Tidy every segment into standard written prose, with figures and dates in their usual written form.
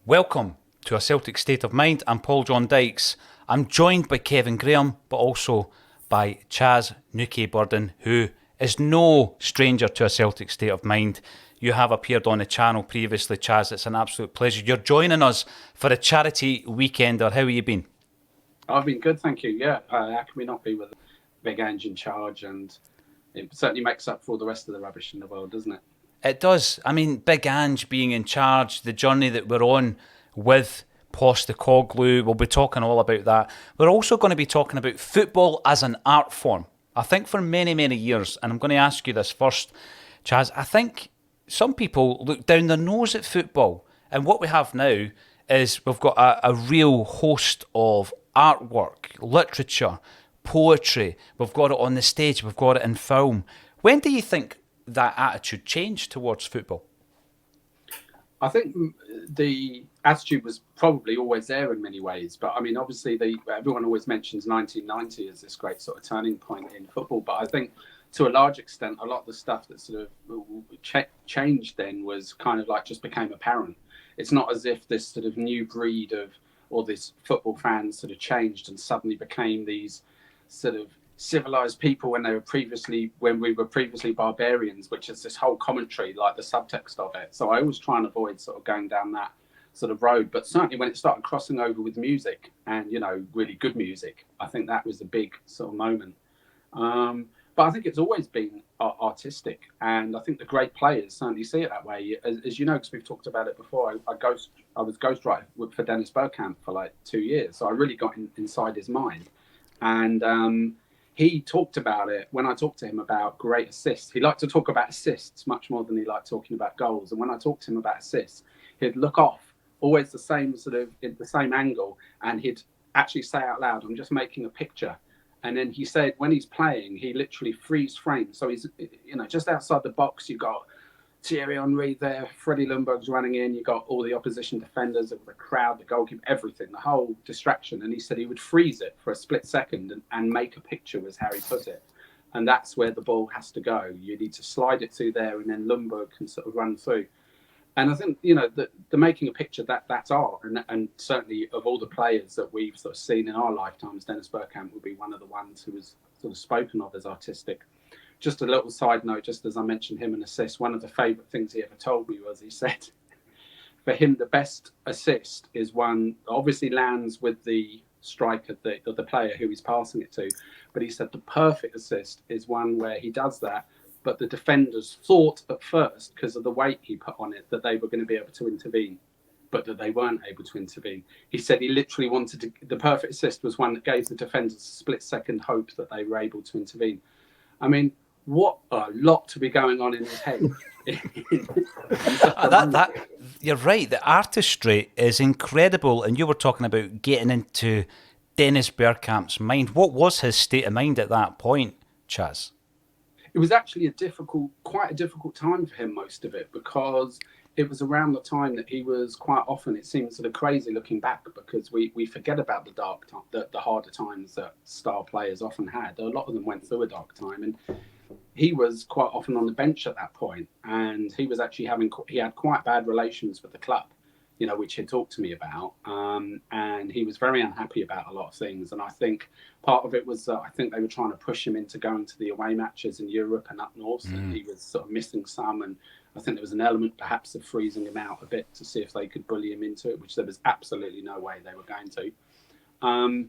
Welcome to A Celtic State of Mind. I'm Paul John Dykes. I'm joined by Kevin Graham, but also by Chas Newkey-Burden, who is no stranger to A Celtic State of Mind. You have appeared on the channel previously, Chas. It's an absolute pleasure. You're joining us for a charity weekender. How have you been? I've been good, thank you. Yeah, how can we not be with Big Ange in charge? And it certainly makes up for all the rest of the rubbish in the world, doesn't it? It does. I mean, Big Ange being in charge, the journey that we're on with Postecoglou, we'll be talking all about that. We're also going to be talking about football as an art form. I think for many, many years, and I'm going to ask you this first, Chas, I think some people look down their nose at football. And what we have now is we've got a real host of artwork, literature, poetry. We've got it on the stage, we've got it in film. When do you think that attitude changed towards football? I think the attitude was probably always there in many ways, but I mean, obviously, everyone always mentions 1990 as this great sort of turning point in football. But I think, to a large extent, a lot of the stuff that sort of changed then was kind of like just became apparent. It's not as if this sort of new breed of or this football fans sort of changed and suddenly became these sort of civilized people when we were previously barbarians, which is this whole commentary, like the subtext of it. So I always try and avoid sort of going down that sort of road. But certainly when it started crossing over with music and, you know, really good music, I think that was a big sort of moment. But I think it's always been artistic, and I think the great players certainly see it that way. As you know, because we've talked about it before, I was ghostwriter for Dennis Bergkamp for like 2 years, so I really got inside his mind. And he talked about it when I talked to him about great assists. He liked to talk about assists much more than he liked talking about goals. And when I talked to him about assists, he'd look off, always the same sort of in the same angle, and he'd actually say out loud, "I'm just making a picture." And then he said, when he's playing, he literally freeze frames. So he's, you know, just outside the box, you got Thierry Henry there, Freddie Ljungberg's running in, you got all the opposition defenders, the crowd, the goalkeeper, everything, the whole distraction. And he said he would freeze it for a split second and make a picture, was how he put it. And that's where the ball has to go. You need to slide it to there, and then Ljungberg can sort of run through. And I think, you know, the making a picture, that's art. And certainly of all the players that we've sort of seen in our lifetimes, Dennis Bergkamp would be one of the ones who was sort of spoken of as artistic. Just a little side note, just as I mentioned him and assist, one of the favourite things he ever told me was he said, for him, the best assist is one obviously lands with the striker, the player who he's passing it to. But he said the perfect assist is one where he does that, but the defenders thought at first, because of the weight he put on it, that they were going to be able to intervene, but that they weren't able to intervene. He said he literally wanted to, the perfect assist was one that gave the defenders a split-second hope that they were able to intervene. I mean, what a lot to be going on in his head. You're right. The artistry is incredible. And you were talking about getting into Dennis Bergkamp's mind. What was his state of mind at that point, Chas? It was actually quite a difficult time for him, most of it, because it was around the time that he was quite often, it seems sort of crazy looking back, because we forget about the harder times that star players often had. A lot of them went through a dark time, and he was quite often on the bench at that point, and he was actually he had quite bad relations with the club, you know, which he talked to me about, and he was very unhappy about a lot of things. And I think part of it was I think they were trying to push him into going to the away matches in Europe and up north, and he was sort of missing some. And I think there was an element perhaps of freezing him out a bit to see if they could bully him into it, which there was absolutely no way they were going to.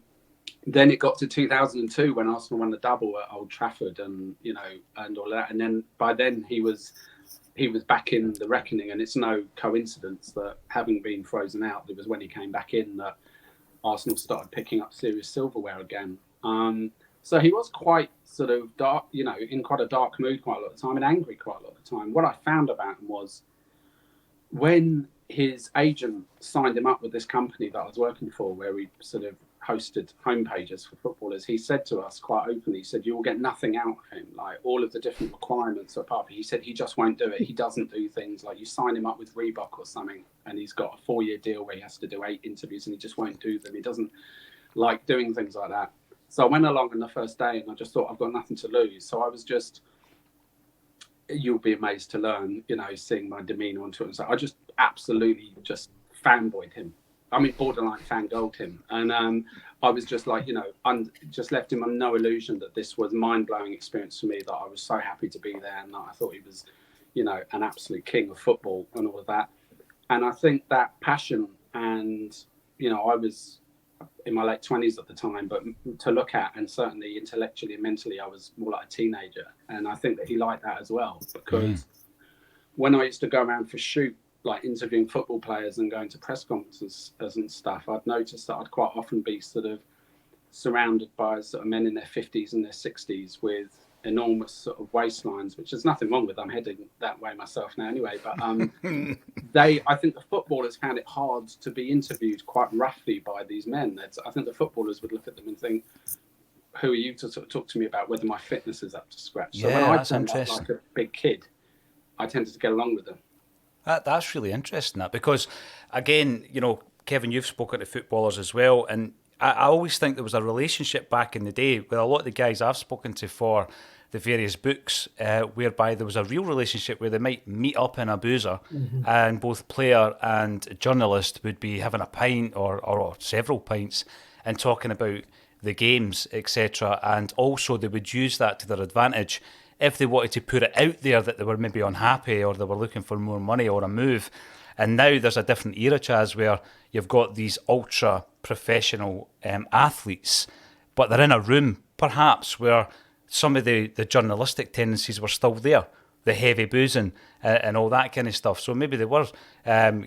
Then it got to 2002 when Arsenal won the double at Old Trafford, and you know, and all that. And then by then he was back in the reckoning, and it's no coincidence that, having been frozen out, it was when he came back in that Arsenal started picking up serious silverware again. So he was quite sort of dark, you know, in quite a dark mood quite a lot of the time, and angry quite a lot of the time. What I found about him was when his agent signed him up with this company that I was working for, where he sort of hosted homepages for footballers, he said to us quite openly, he said, "You will get nothing out of him. Like, all of the different requirements are part of it." He said he just won't do it. He doesn't do things like, you sign him up with Reebok or something, and he's got a 4-year deal where he has to do 8 interviews, and he just won't do them. He doesn't like doing things like that. So I went along on the first day, and I just thought, I've got nothing to lose. So I was just, you'll be amazed to learn, you know, seeing my demeanour on Twitter. So I just absolutely just fanboyed him. I mean, borderline fangirled him. And I was just like, just left him on no illusion that this was a mind-blowing experience for me, that I was so happy to be there, and that I thought he was, an absolute king of football and all of that. And I think that passion, and, I was in my late 20s at the time, but to look at, and certainly intellectually and mentally, I was more like a teenager. And I think that he liked that as well, because when I used to go around for shoot, like interviewing football players and going to press conferences and stuff, I'd noticed that I'd quite often be sort of surrounded by sort of men in their 50s and their 60s with enormous sort of waistlines, which there's nothing wrong with. I'm heading that way myself now anyway. But I think the footballers found it hard to be interviewed quite roughly by these men. I think the footballers would look at them and think, who are you to sort of talk to me about whether my fitness is up to scratch? So when I turned up like a big kid, I tended to get along with them. That's really interesting, that, because, again, Kevin, you've spoken to footballers as well, and I always think there was a relationship back in the day with a lot of the guys I've spoken to for the various books, whereby there was a real relationship where they might meet up in a boozer, and both player and journalist would be having a pint or several pints and talking about the games, etc. And also they would use that to their advantage if they wanted to put it out there that they were maybe unhappy or they were looking for more money or a move. And now there's a different era, Chas, where you've got these ultra professional athletes, but they're in a room perhaps where some of the journalistic tendencies were still there, the heavy boozing and all that kind of stuff. So maybe they were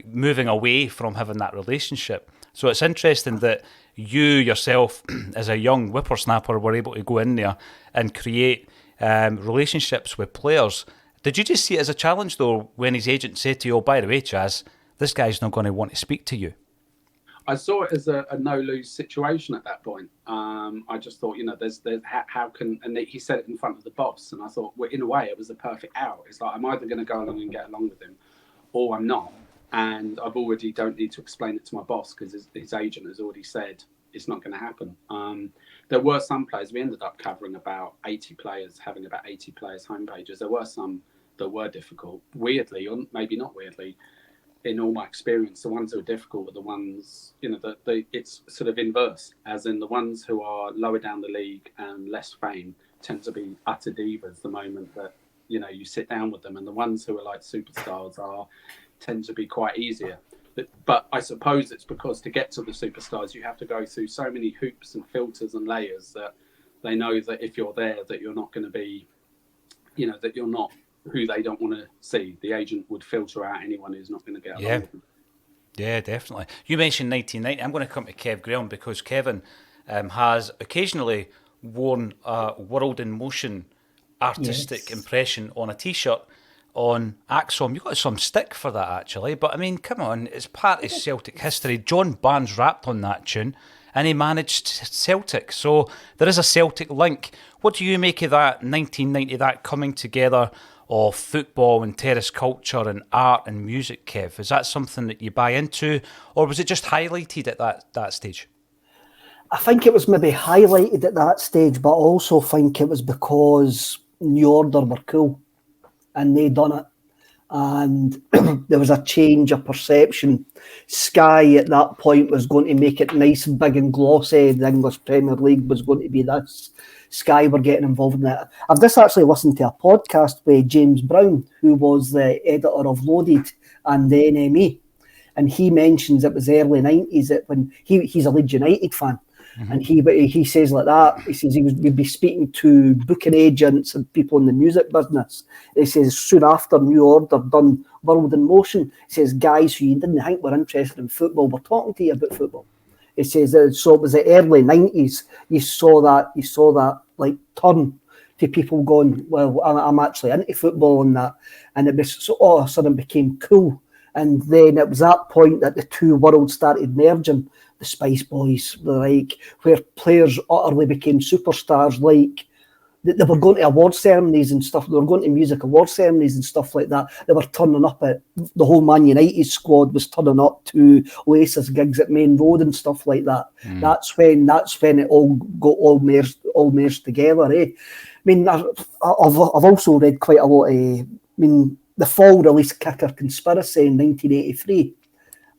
moving away from having that relationship. So it's interesting that you yourself, as a young whippersnapper, were able to go in there and create relationships with players. Did you just see it as a challenge, though, when his agent said to you, "Oh, by the way, Chas, this guy's not going to want to speak to you"? I saw it as a no-lose situation at that point. I just thought, there's how can, and he said it in front of the boss, and I thought, well, in a way, it was a perfect out. It's like, I'm either going to go along and get along with him, or I'm not. And I've already don't need to explain it to my boss, because his agent has already said it's not going to happen. There were some players, we ended up covering about 80 players, having about 80 players' homepages. There were some that were difficult. Weirdly, or maybe not weirdly, in all my experience, the ones that are difficult are the ones, it's sort of inverse, as in the ones who are lower down the league and less fame tend to be utter divas the moment that, you sit down with them. And the ones who are like superstars tend to be quite easier. But I suppose it's because to get to the superstars, you have to go through so many hoops and filters and layers that they know that if you're there, that you're not going to be, that you're not who they don't want to see. The agent would filter out anyone who's not going to get along with them. Yeah, definitely. You mentioned 1990. I'm going to come to Kev Graham, because Kevin has occasionally worn a World in Motion artistic impression on a T-shirt on Acsom. You got some stick for that, actually, but I mean, come on, it's part of Celtic history. John Barnes rapped on that tune and he managed Celtic, so there is a Celtic link. What do you make of that 1990, that coming together of football and terrace culture and art and music, Kev? Is that something that you buy into, or was it just highlighted at that stage? I think it was maybe highlighted at that stage, but I also think it was because New Order were cool and they done it, and there was a change of perception. Sky at that point was going to make it nice and big and glossy. The English Premier League was going to be this. Sky were getting involved in it. I've just actually listened to a podcast with James Brown, who was the editor of Loaded and the NME, and he mentions it was early 90s that when he's a Leeds United fan. And he says like that. He says he'd be speaking to booking agents and people in the music business. He says soon after New Order done World in Motion, he says guys who you didn't think were interested in football were talking to you about football. He says so it was the early 90s. You saw that like turn to people going, well, I'm actually into football and that, and it was so all of a sudden became cool. And then it was that point that the two worlds started merging. The Spice Boys, like, where players utterly became superstars, like, they were going to award ceremonies and stuff, they were going to music award ceremonies and stuff like that. They were turning up at, the whole Man United squad was turning up to Oasis gigs at Main Road and stuff like that. That's when it all got merged together, eh? I mean, I've also read quite a lot of, the Fall released Kicker Conspiracy in 1983.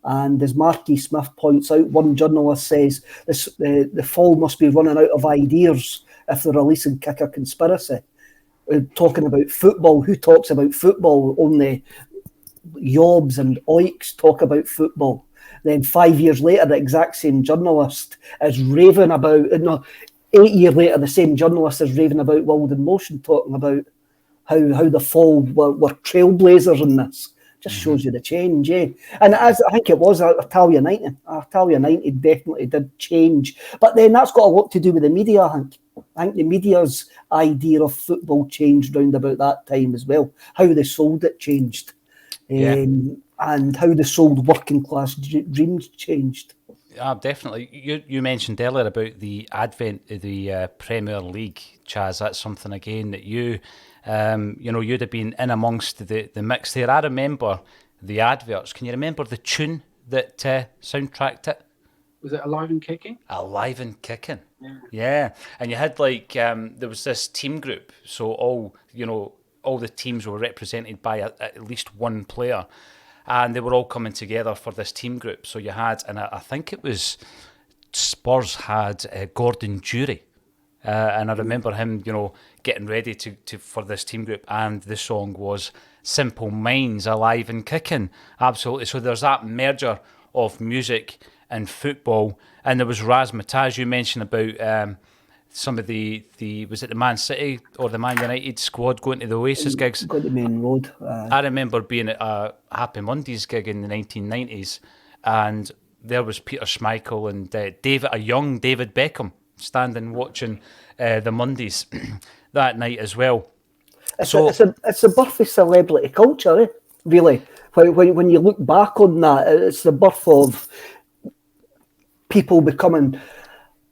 And as Marky Smith points out, one journalist says the fall must be running out of ideas if they're releasing Kicker Conspiracy. Talking about football, who talks about football? Only Yobs and Oiks talk about football. Then 5 years later, the exact same journalist is raving about, 8 years later, the same journalist is raving about Wild in Motion, talking about how the fall were trailblazers in this. Just shows you the change, eh? And as I think it was Italia 90. Italia 90 definitely did change. But then that's got a lot to do with the media, I think. I think the media's idea of football changed round about that time as well. How they sold it changed. And how they sold working class dreams changed. Definitely. You mentioned earlier about the advent of the Premier League, Chas. That's something again that you'd have been in amongst the mix there. I remember the adverts. Can you remember the tune that soundtracked it? Was it Alive and Kicking? Alive and Kicking. Yeah. And you had there was this team group, so all the teams were represented by at least one player. And they were all coming together for this team group. So you had, and I think it was Spurs had Gordon Jury. And I remember him, getting ready for this team group. And the song was Simple Minds, Alive and Kicking. Absolutely. So there's that merger of music and football. And there was Razzmatazz you mentioned about some of the was it the Man City or the Man United squad going to the Oasis gigs? Going to Main Road. I remember being at a Happy Mondays gig in the 1990s, and there was Peter Schmeichel and a young David Beckham standing watching the Mondays that night as well. It's the birth of celebrity culture, eh? Really. When you look back on that, it's the birth of people becoming...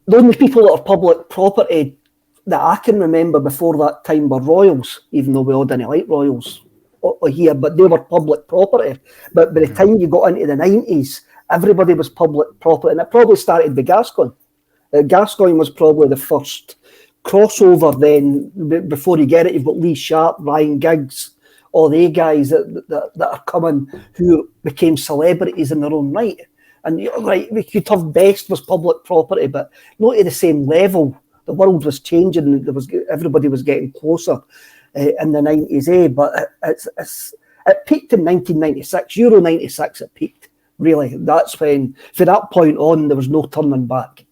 The only people that are public property that I can remember before that time were royals, even though we all didn't like royals here, but they were public property. But by the time you got into the 90s, everybody was public property, and it probably started with Gascoigne. Gascoigne was probably the first crossover then. Before you get it, you've got Lee Sharp, Ryan Giggs, all the guys that are coming who became celebrities in their own right. And right, we could have Best was public property, but not to the same level. The world was changing. Everybody was getting closer in the 90s, eh? But it peaked in 1996. Euro 96, it peaked. Really, that's when. From that point on, there was no turning back.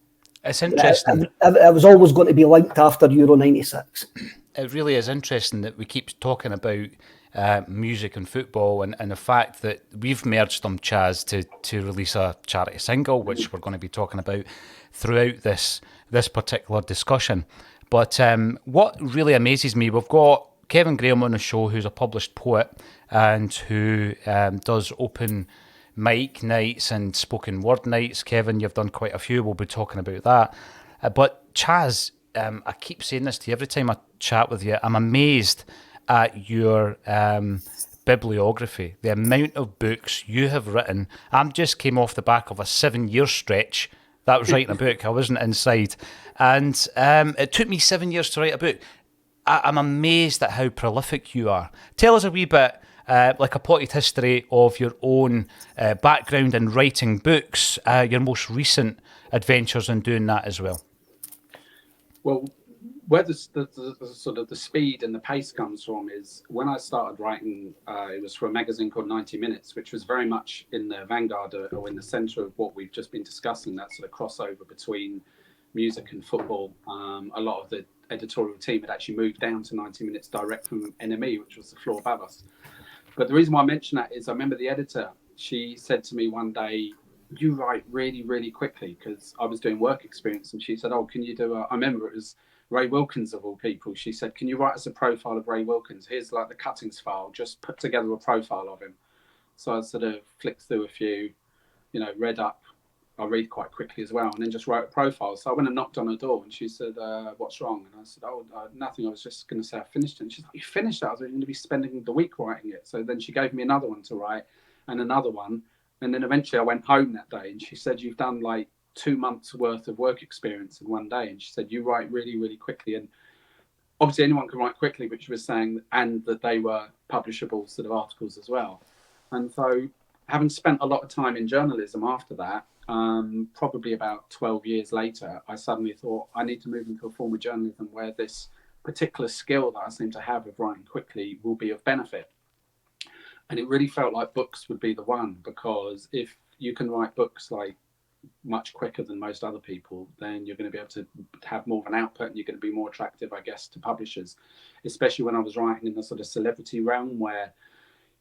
It's interesting. It was always going to be linked after Euro 96. It really is interesting that we keep talking about music and football, and the fact that we've merged them, Chas, to release a charity single, which we're going to be talking about throughout this particular discussion. But what really amazes me, we've got Kevin Graham on the show, who's a published poet and who does open mic nights and spoken word nights. Kevin, you've done quite a few. We'll be talking about that. But Chas, I keep saying this to you every time I chat with you. I'm amazed at your bibliography, the amount of books you have written. I just came off the back of a 7-year stretch. That was writing a book. I wasn't inside. And it took me 7 years to write a book. I'm amazed at how prolific you are. Tell us a wee bit, like a potted history of your own background in writing books, your most recent adventures in doing that as well. Well, where the sort of the speed and the pace comes from is when I started writing, it was for a magazine called 90 Minutes, which was very much in the vanguard or in the centre of what we've just been discussing, that sort of crossover between music and football. A lot of the editorial team had actually moved down to 90 Minutes direct from NME, which was the floor above us. But the reason why I mention that is I remember the editor, she said to me one day, "You write really, really quickly," because I was doing work experience, and she said, "Oh, can you do I remember it was Ray Wilkins of all people." She said, "Can you write us a profile of Ray Wilkins? Here's like the cuttings file, just put together a profile of him." So I sort of flicked through a few, read up. I read quite quickly as well, and then just wrote a profile. So I went and knocked on her door, and she said, "What's wrong?" And I said, "Oh, nothing. I was just going to say I finished it." And she's like, "You finished it?" I was going to be spending the week writing it. So then she gave me another one to write and another one. And then eventually I went home that day, and she said, "You've done like 2 months worth of work experience in one day." And she said, "You write really, really quickly." And obviously anyone can write quickly, but she was saying, and that they were publishable sort of articles as well. And so having spent a lot of time in journalism after that, probably about 12 years later, I suddenly thought I need to move into a form of journalism where this particular skill that I seem to have of writing quickly will be of benefit. And it really felt like books would be the one, because if you can write books like much quicker than most other people, then you're going to be able to have more of an output, and you're going to be more attractive, I guess, to publishers, especially when I was writing in the sort of celebrity realm where,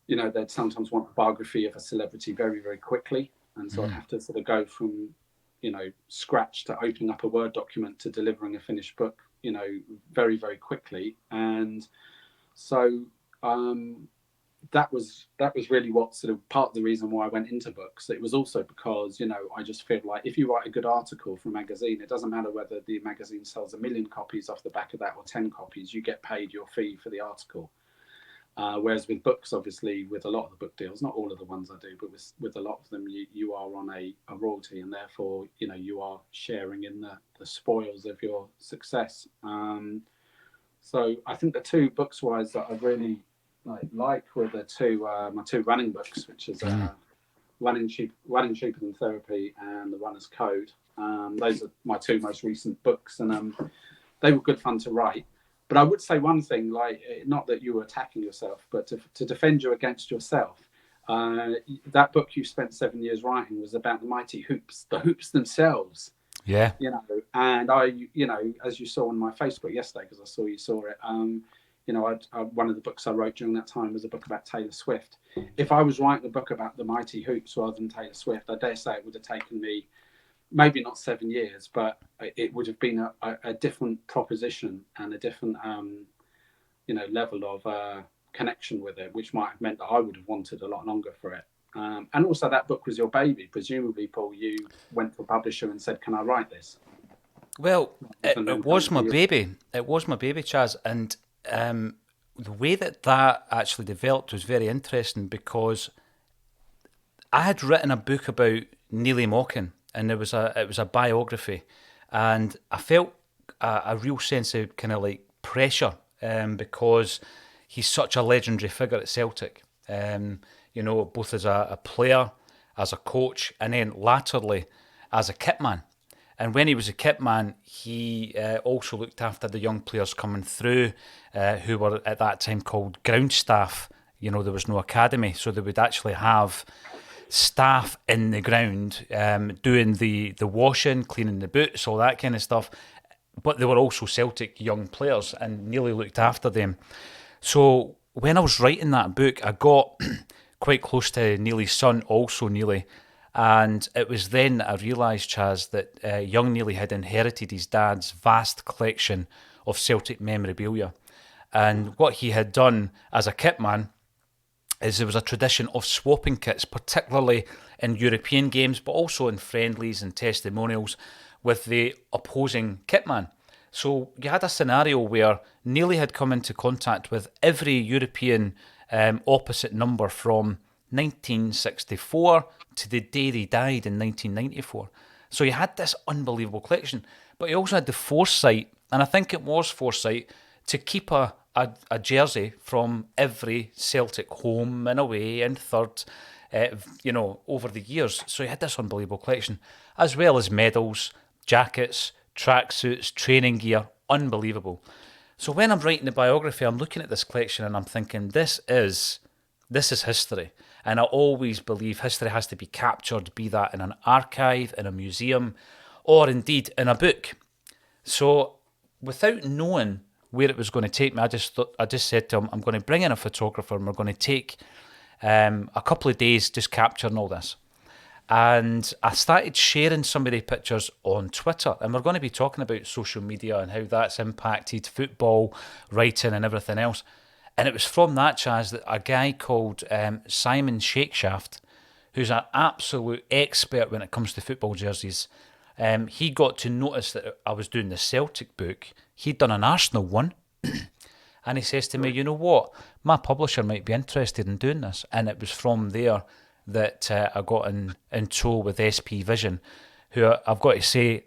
you know, they'd sometimes want a biography of a celebrity very, very quickly. And so I'd have to sort of go from, you know, scratch to opening up a Word document to delivering a finished book, you know, very, very quickly. And so that was really what sort of part of the reason why I went into books. It was also because, you know, I just feel like if you write a good article for a magazine, it doesn't matter whether the magazine sells 1 million copies off the back of that or 10 copies, you get paid your fee for the article. Whereas with books, obviously, with a lot of the book deals, not all of the ones I do, but with a lot of them, you are on a royalty, and therefore, you know, you are sharing in the spoils of your success. So I think the two books wise that I really like were the two my two running books, which is Running Cheaper Than Therapy and The Runner's Code. Those are my two most recent books, and they were good fun to write. But I would say one thing, like, not that you were attacking yourself, but to defend you against yourself. That book you spent 7 years writing was about the mighty hoops, the hoops themselves. Yeah. You know, and I, you know, as you saw on my Facebook yesterday, because I saw you saw it, you know, one of the books I wrote during that time was a book about Taylor Swift. If I was writing a book about the mighty hoops rather than Taylor Swift, I dare say it would have taken me maybe not 7 years, but it would have been a different proposition and a different, you know, level of connection with it, which might have meant that I would have wanted a lot longer for it. And also that book was your baby. Presumably, Paul, you went to a publisher and said, can I write this? Well, it was my baby. It was my baby, Chas. And the way that actually developed was very interesting, because I had written a book about Neely Mockin, and it was a biography, and I felt a real sense of kind of like pressure because he's such a legendary figure at Celtic. You know, both as a player, as a coach, and then latterly as a kit man. And when he was a kit man, he also looked after the young players coming through, who were at that time called ground staff. You know, there was no academy, so they would actually have staff in the ground doing the washing, cleaning the boots, all that kind of stuff. But they were also Celtic young players, and Neely looked after them. So when I was writing that book, I got quite close to Neely's son, also Neely. And it was then that I realised, Chas, that young Neely had inherited his dad's vast collection of Celtic memorabilia. And what he had done as a kit man is there was a tradition of swapping kits, particularly in European games, but also in friendlies and testimonials with the opposing kit man. So you had a scenario where Neely had come into contact with every European opposite number from 1964 to the day they died in 1994. So you had this unbelievable collection, but you also had the foresight, and I think it was foresight, to keep a jersey from every Celtic home and away and third, you know, over the years. So you had this unbelievable collection, as well as medals, jackets, tracksuits, training gear, unbelievable. So when I'm writing the biography, I'm looking at this collection and I'm thinking, this is history. And I always believe history has to be captured, be that in an archive, in a museum, or indeed in a book. So without knowing where it was going to take me, I just said to him, I'm going to bring in a photographer and we're going to take a couple of days just capturing all this. And I started sharing some of the pictures on Twitter, and we're going to be talking about social media and how that's impacted football, writing and everything else. And it was from that, Chas, that a guy called Simon Shakeshaft, who's an absolute expert when it comes to football jerseys, he got to notice that I was doing the Celtic book. He'd done an Arsenal one, and he says to me, you know what, my publisher might be interested in doing this. And it was from there that I got in tow with SP Vision, who I've got to say,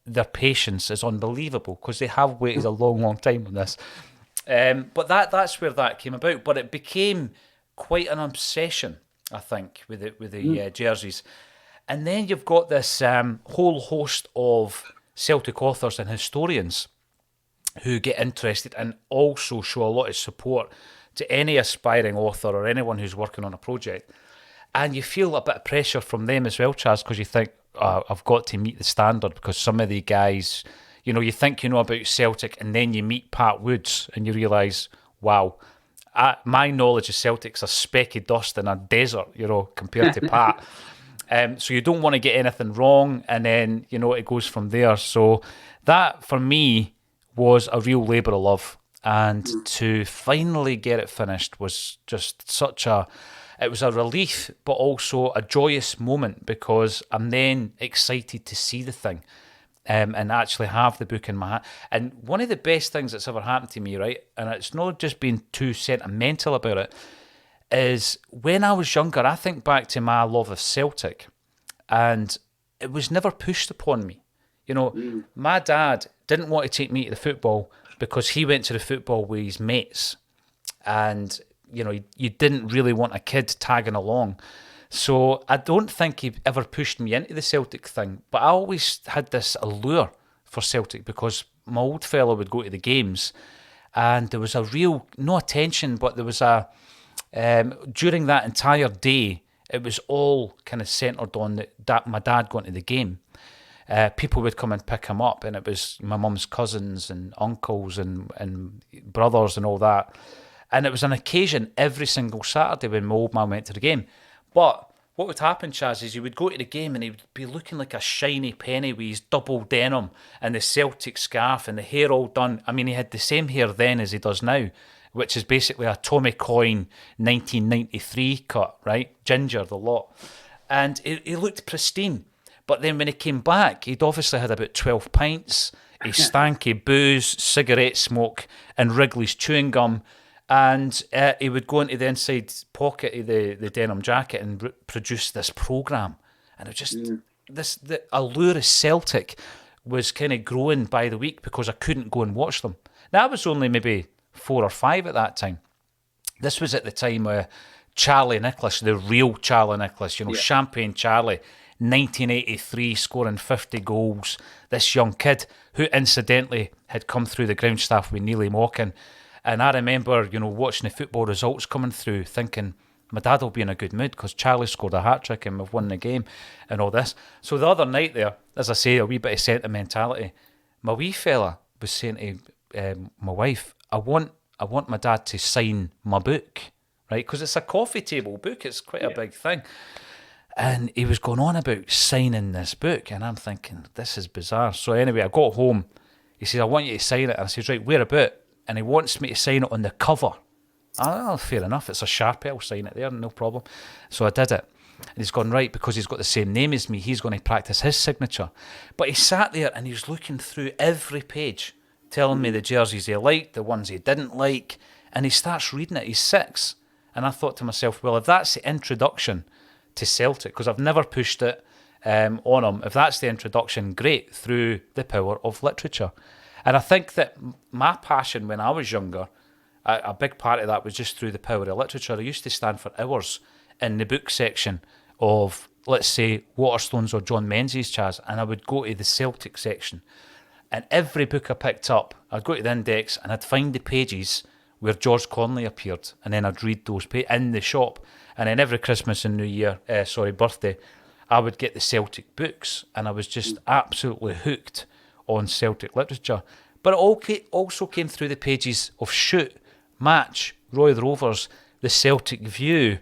their patience is unbelievable, because they have waited a long, long time on this. But that's where that came about. But it became quite an obsession. I think, with the jerseys. And then you've got this whole host of Celtic authors and historians who get interested and also show a lot of support to any aspiring author or anyone who's working on a project. And you feel a bit of pressure from them as well, Chas, because you think, I've got to meet the standard, because some of the guys, you think you know about Celtic, and then you meet Pat Woods and you realise, wow, my knowledge of Celtic's a speck of dust in a desert, compared to Pat. So you don't want to get anything wrong, and then, it goes from there. So that, for me, was a real labour of love. And to finally get it finished was just it was a relief, but also a joyous moment, because I'm then excited to see the thing and actually have the book in my hand. And one of the best things that's ever happened to me, right, and it's not just being too sentimental about it, is when I was younger, I think back to my love of Celtic, and it was never pushed upon me. My dad didn't want to take me to the football because he went to the football with his mates, and you didn't really want a kid tagging along. So I don't think he ever pushed me into the Celtic thing, but I always had this allure for Celtic because my old fella would go to the games, and there was a real, no attention, but there was during that entire day, it was all kind of centred on that my dad going to the game. People would come and pick him up, and it was my mum's cousins and uncles and brothers and all that. And it was an occasion every single Saturday when my old man went to the game. But what would happen, Chas, is he would go to the game and he would be looking like a shiny penny with his double denim and the Celtic scarf and the hair all done. I mean, he had the same hair then as he does now, which is basically a Tommy Coyne 1993 cut, right? Ginger, the lot. And he looked pristine. But then when he came back, he'd obviously had about 12 pints, he stank of booze, cigarette smoke, and Wrigley's chewing gum. And he would go into the inside pocket of the denim jacket and produce this programme. And it just, the allure of Celtic was kind of growing by the week because I couldn't go and watch them. Now, I was only maybe 4 or 5 at that time. This was at the time where Charlie Nicholas, the real Charlie Nicholas, Champagne Charlie, 1983, scoring 50 goals. This young kid who incidentally had come through the ground staff with Neely Mockin. And I remember, watching the football results coming through, thinking, my dad will be in a good mood because Charlie scored a hat-trick and we've won the game and all this. So the other night there, as I say, a wee bit of sentimentality, my wee fella was saying to my wife, I want my dad to sign my book, right? Because it's a coffee table book. It's quite a big thing. And he was going on about signing this book, and I'm thinking, this is bizarre. So anyway, I got home. He says, I want you to sign it. And I said, right, where about? And he wants me to sign it on the cover. Oh, fair enough. It's a Sharpie. I'll sign it there, no problem. So I did it. And he's gone, right, because he's got the same name as me, he's going to practice his signature. But he sat there and he was looking through every page, telling me the jerseys he liked, the ones he didn't like. And he starts reading it. He's 6. And I thought to myself, well, if that's the introduction to Celtic, because I've never pushed it on him, if that's the introduction, great, through the power of literature. And I think that my passion when I was younger, a big part of that was just through the power of literature. I used to stand for hours in the book section of, let's say, Waterstones or John Menzies, Chas, and I would go to the Celtic section. And every book I picked up, I'd go to the index and I'd find the pages where George Conley appeared, and then I'd read those in the shop. And then every Christmas and birthday, I would get the Celtic books, and I was just absolutely hooked on Celtic literature. But it also came through the pages of Shoot, Match, Roy the Rovers, the Celtic View.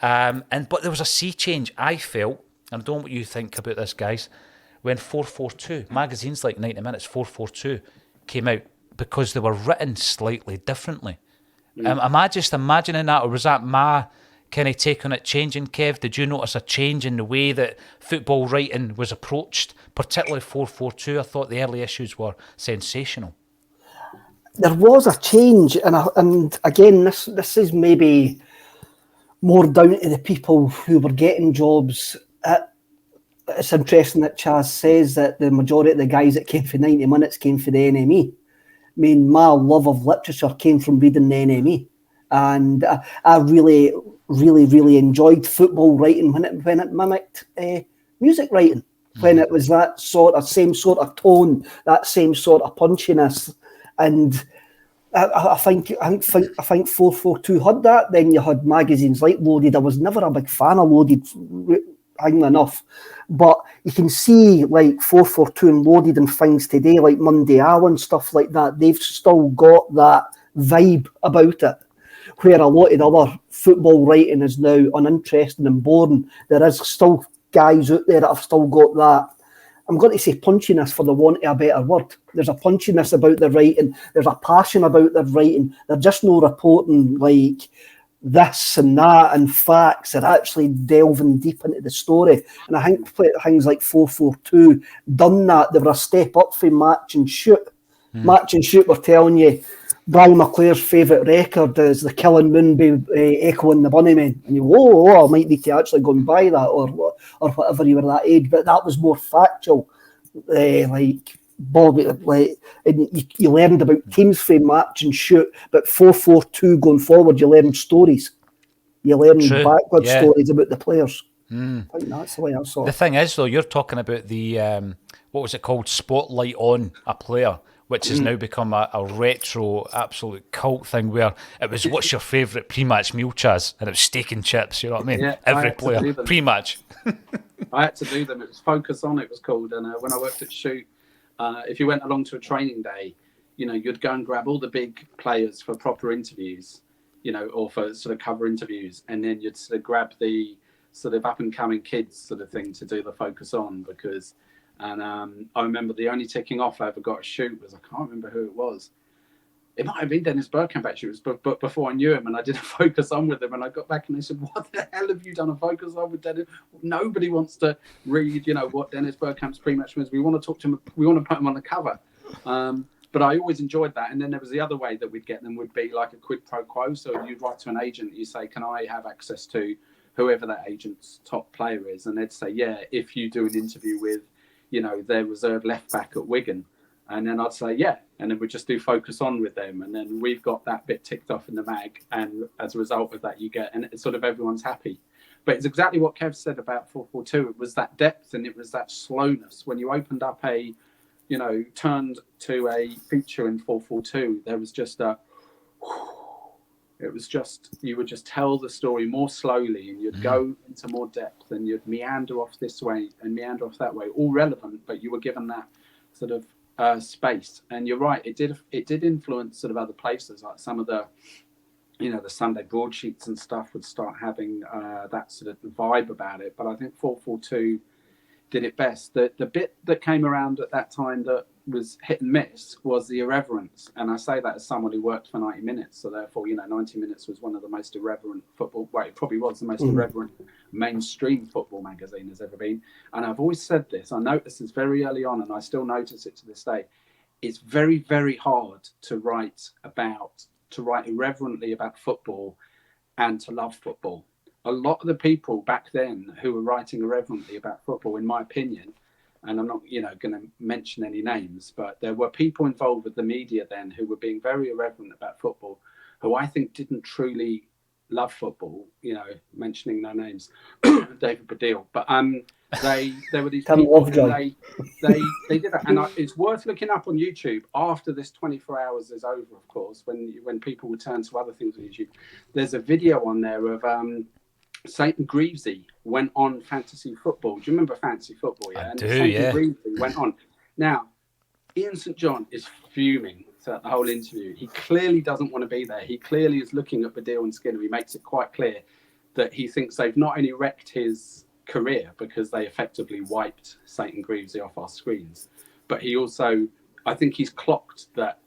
But there was a sea change, I felt, and I don't know what you think about this, guys, when 442, magazines like 90 Minutes, 442, came out, because they were written slightly differently. Am I just imagining that, or was that my kind of take on it changing, Kev? Did you notice a change in the way that football writing was approached, particularly 442? I thought the early issues were sensational. There was a change, and again, this is maybe more down to the people who were getting jobs. It's interesting that Chas says that the majority of the guys that came for 90 Minutes came for the NME. I mean, my love of literature came from reading the NME, and I really really, really enjoyed football writing when it mimicked music writing, when it was that same sort of tone, that same sort of punchiness, and I think 442 had that. Then you had magazines like Loaded. I was never a big fan of Loaded, hanging enough, but you can see like 442 and Loaded and things today, like Monday Hour and stuff like that. They've still got that vibe about it, where a lot of the other football writing is now uninteresting and boring. There is still guys out there that have still got that, I'm going to say punchiness for the want of a better word. There's a punchiness about the writing. There's a passion about their writing. They're just no reporting like this and that and facts. They're actually delving deep into the story. And I think things like 442 done that. They were a step up from Match and Shoot. Match and Shoot were telling you Brian McClare's favourite record is the Killing Moonby Echoing the Bunnymen. And you go, I might need to actually go and buy that or whatever you were that age. But that was more factual. Like Bobby, and you learned about teams from Match and Shoot, but 442 going forward, you learned stories. You learned backward stories about the players. I think that's the way I saw it. The thing is, though, you're talking about the, what was it called, Spotlight on a player, which has now become a retro, absolute cult thing where it was, what's your favourite pre-match meal, Chas? And it was steak and chips, you know what I mean? Yeah, every player, pre-match. I had to do them. It was Focus On, it was called. And when I worked at Shoot, if you went along to a training day, you'd go and grab all the big players for proper interviews, or for sort of cover interviews. And then you'd sort of grab the sort of up and coming kids sort of thing to do the Focus On because... And I remember the only ticking off I ever got a Shoot was, I can't remember who it was. It might have been Dennis Bergkamp, actually. It was but before I knew him, and I did a Focus On with him. And I got back and they said, what the hell have you done a Focus On with Dennis? Nobody wants to read, what Dennis Bergkamp's pre-match was. We want to talk to him. We want to put him on the cover. But I always enjoyed that. And then there was the other way that we'd get them would be like a quid pro quo. So you'd write to an agent, you say, can I have access to whoever that agent's top player is? And they'd say, yeah, if you do an interview with, their reserve left back at Wigan. And then I'd say, yeah. And then we'd just do Focus On with them. And then we've got that bit ticked off in the mag. And as a result of that, you get, and it's sort of everyone's happy. But it's exactly what Kev said about 442. It was that depth and it was that slowness. When you opened up turned to a feature in 442, there was just you would just tell the story more slowly and you'd go into more depth and you'd meander off this way and meander off that way, all relevant, but you were given that sort of space. And you're right, it did influence sort of other places, like some of the, the Sunday broadsheets and stuff would start having that sort of vibe about it. But I think 442 did it best. The bit that came around at that time that was hit and miss was the irreverence. And I say that as someone who worked for 90 minutes. So therefore, 90 Minutes was one of the most irreverent football, it probably was the most irreverent mainstream football magazine there's ever been. And I've always said this, I noticed this very early on and I still notice it to this day. It's very, very hard to write irreverently about football and to love football. A lot of the people back then who were writing irreverently about football, in my opinion, and I'm not, going to mention any names, but there were people involved with the media then who were being very irreverent about football, who I think didn't truly love football, mentioning no names, David Baddiel. But there were these people who they did that. And it's worth looking up on YouTube after this 24 hours is over, of course, when people return to other things on YouTube. There's a video on there of... St. Greavesy went on fantasy football. Do you remember fantasy football? Yeah, Greavesy went on. Now, Ian St. John is fuming throughout the whole interview. He clearly doesn't want to be there. He clearly is looking at Baddiel and Skinner. He makes it quite clear that he thinks they've not only wrecked his career because they effectively wiped St. Greavesy off our screens, but he also, I think he's clocked that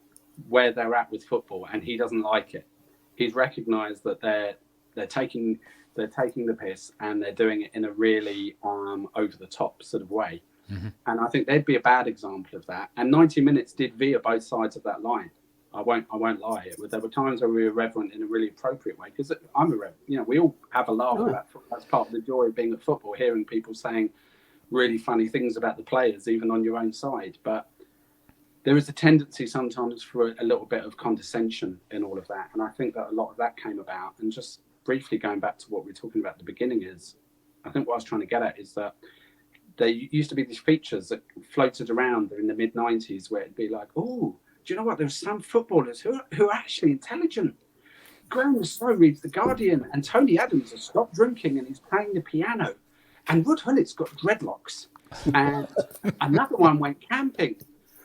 where they're at with football, and he doesn't like it. He's recognised that they're taking the piss and they're doing it in a really over the top sort of way. And I think they'd be a bad example of that. And 90 Minutes did veer both sides of that line. I won't lie. There were times where we were irreverent in a really appropriate way because I'm irreverent. We all have a laugh about football. That's part of the joy of being at football, hearing people saying really funny things about the players, even on your own side. But there is a tendency sometimes for a little bit of condescension in all of that. And I think that a lot of that came about and just briefly going back to what we were talking about at the beginning, is I think what I was trying to get at is that there used to be these features that floated around in the mid-90s where it'd be like, oh, do you know what? There's some footballers who are actually intelligent. Graham Snow reads The Guardian, and Tony Adams has stopped drinking and he's playing the piano. And Ruud Hullit's got dreadlocks. And another one went camping.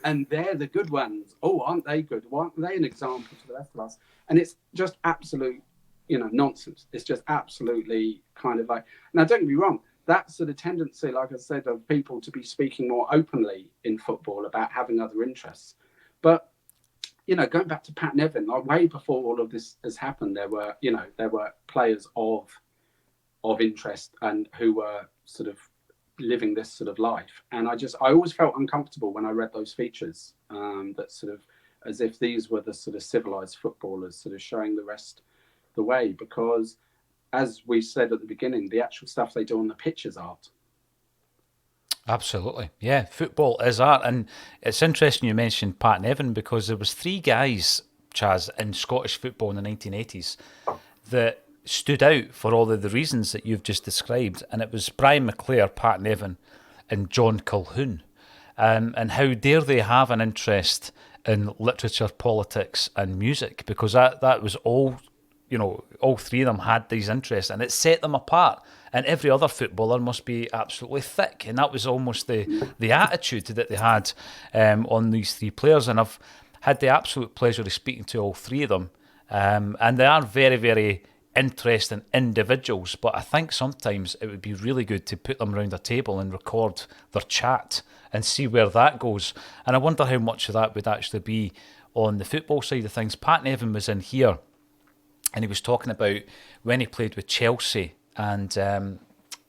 And they're the good ones. Oh, aren't they good? Why aren't they an example to the rest of us? And it's just absolute, nonsense. It's just absolutely kind of like, now don't get me wrong, that sort of tendency, like I said, of people to be speaking more openly in football about having other interests. But, going back to Pat Nevin, like way before all of this has happened, there were players of interest and who were sort of living this sort of life. And I always felt uncomfortable when I read those features, that sort of as if these were the sort of civilized footballers sort of showing the rest the way, because as we said at the beginning, the actual stuff they do on the pitch is art. Absolutely. Yeah, football is art. And it's interesting you mentioned Pat Nevin, because there was 3 guys, Chas, in Scottish football in the 1980s that stood out for all of the reasons that you've just described. And it was Brian McClare, Pat Nevin, and John Colquhoun. And how dare they have an interest in literature, politics and music, because that was all, all 3 of them had these interests, and it set them apart. And every other footballer must be absolutely thick. And that was almost the attitude that they had on these 3 players. And I've had the absolute pleasure of speaking to all 3 of them. And they are very, very interesting individuals. But I think sometimes it would be really good to put them around a table and record their chat and see where that goes. And I wonder how much of that would actually be on the football side of things. Pat Nevin was in here, and he was talking about when he played with Chelsea and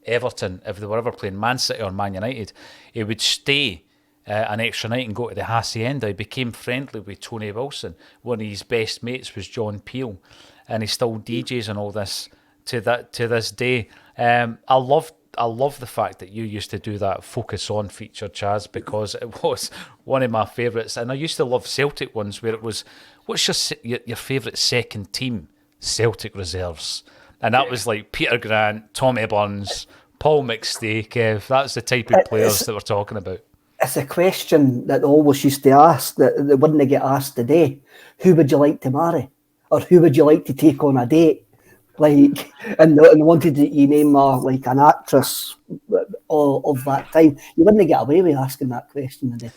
Everton, if they were ever playing Man City or Man United, he would stay an extra night and go to the Hacienda. He became friendly with Tony Wilson. One of his best mates was John Peel, and he still DJs and all this to this day. I love the fact that you used to do that Focus On feature, Chas, because it was one of my favourites. And I used to love Celtic ones where it was, what's your favourite second team? Celtic reserves. And that was like Peter Grant, Tommy Burns, Paul McStay. That's the type of players that we're talking about. It's a question that they always used to ask that they wouldn't get asked today. Who would you like to marry? Or who would you like to take on a date? Like, and they wanted you name like an actress of that time. You wouldn't get away with asking that question today.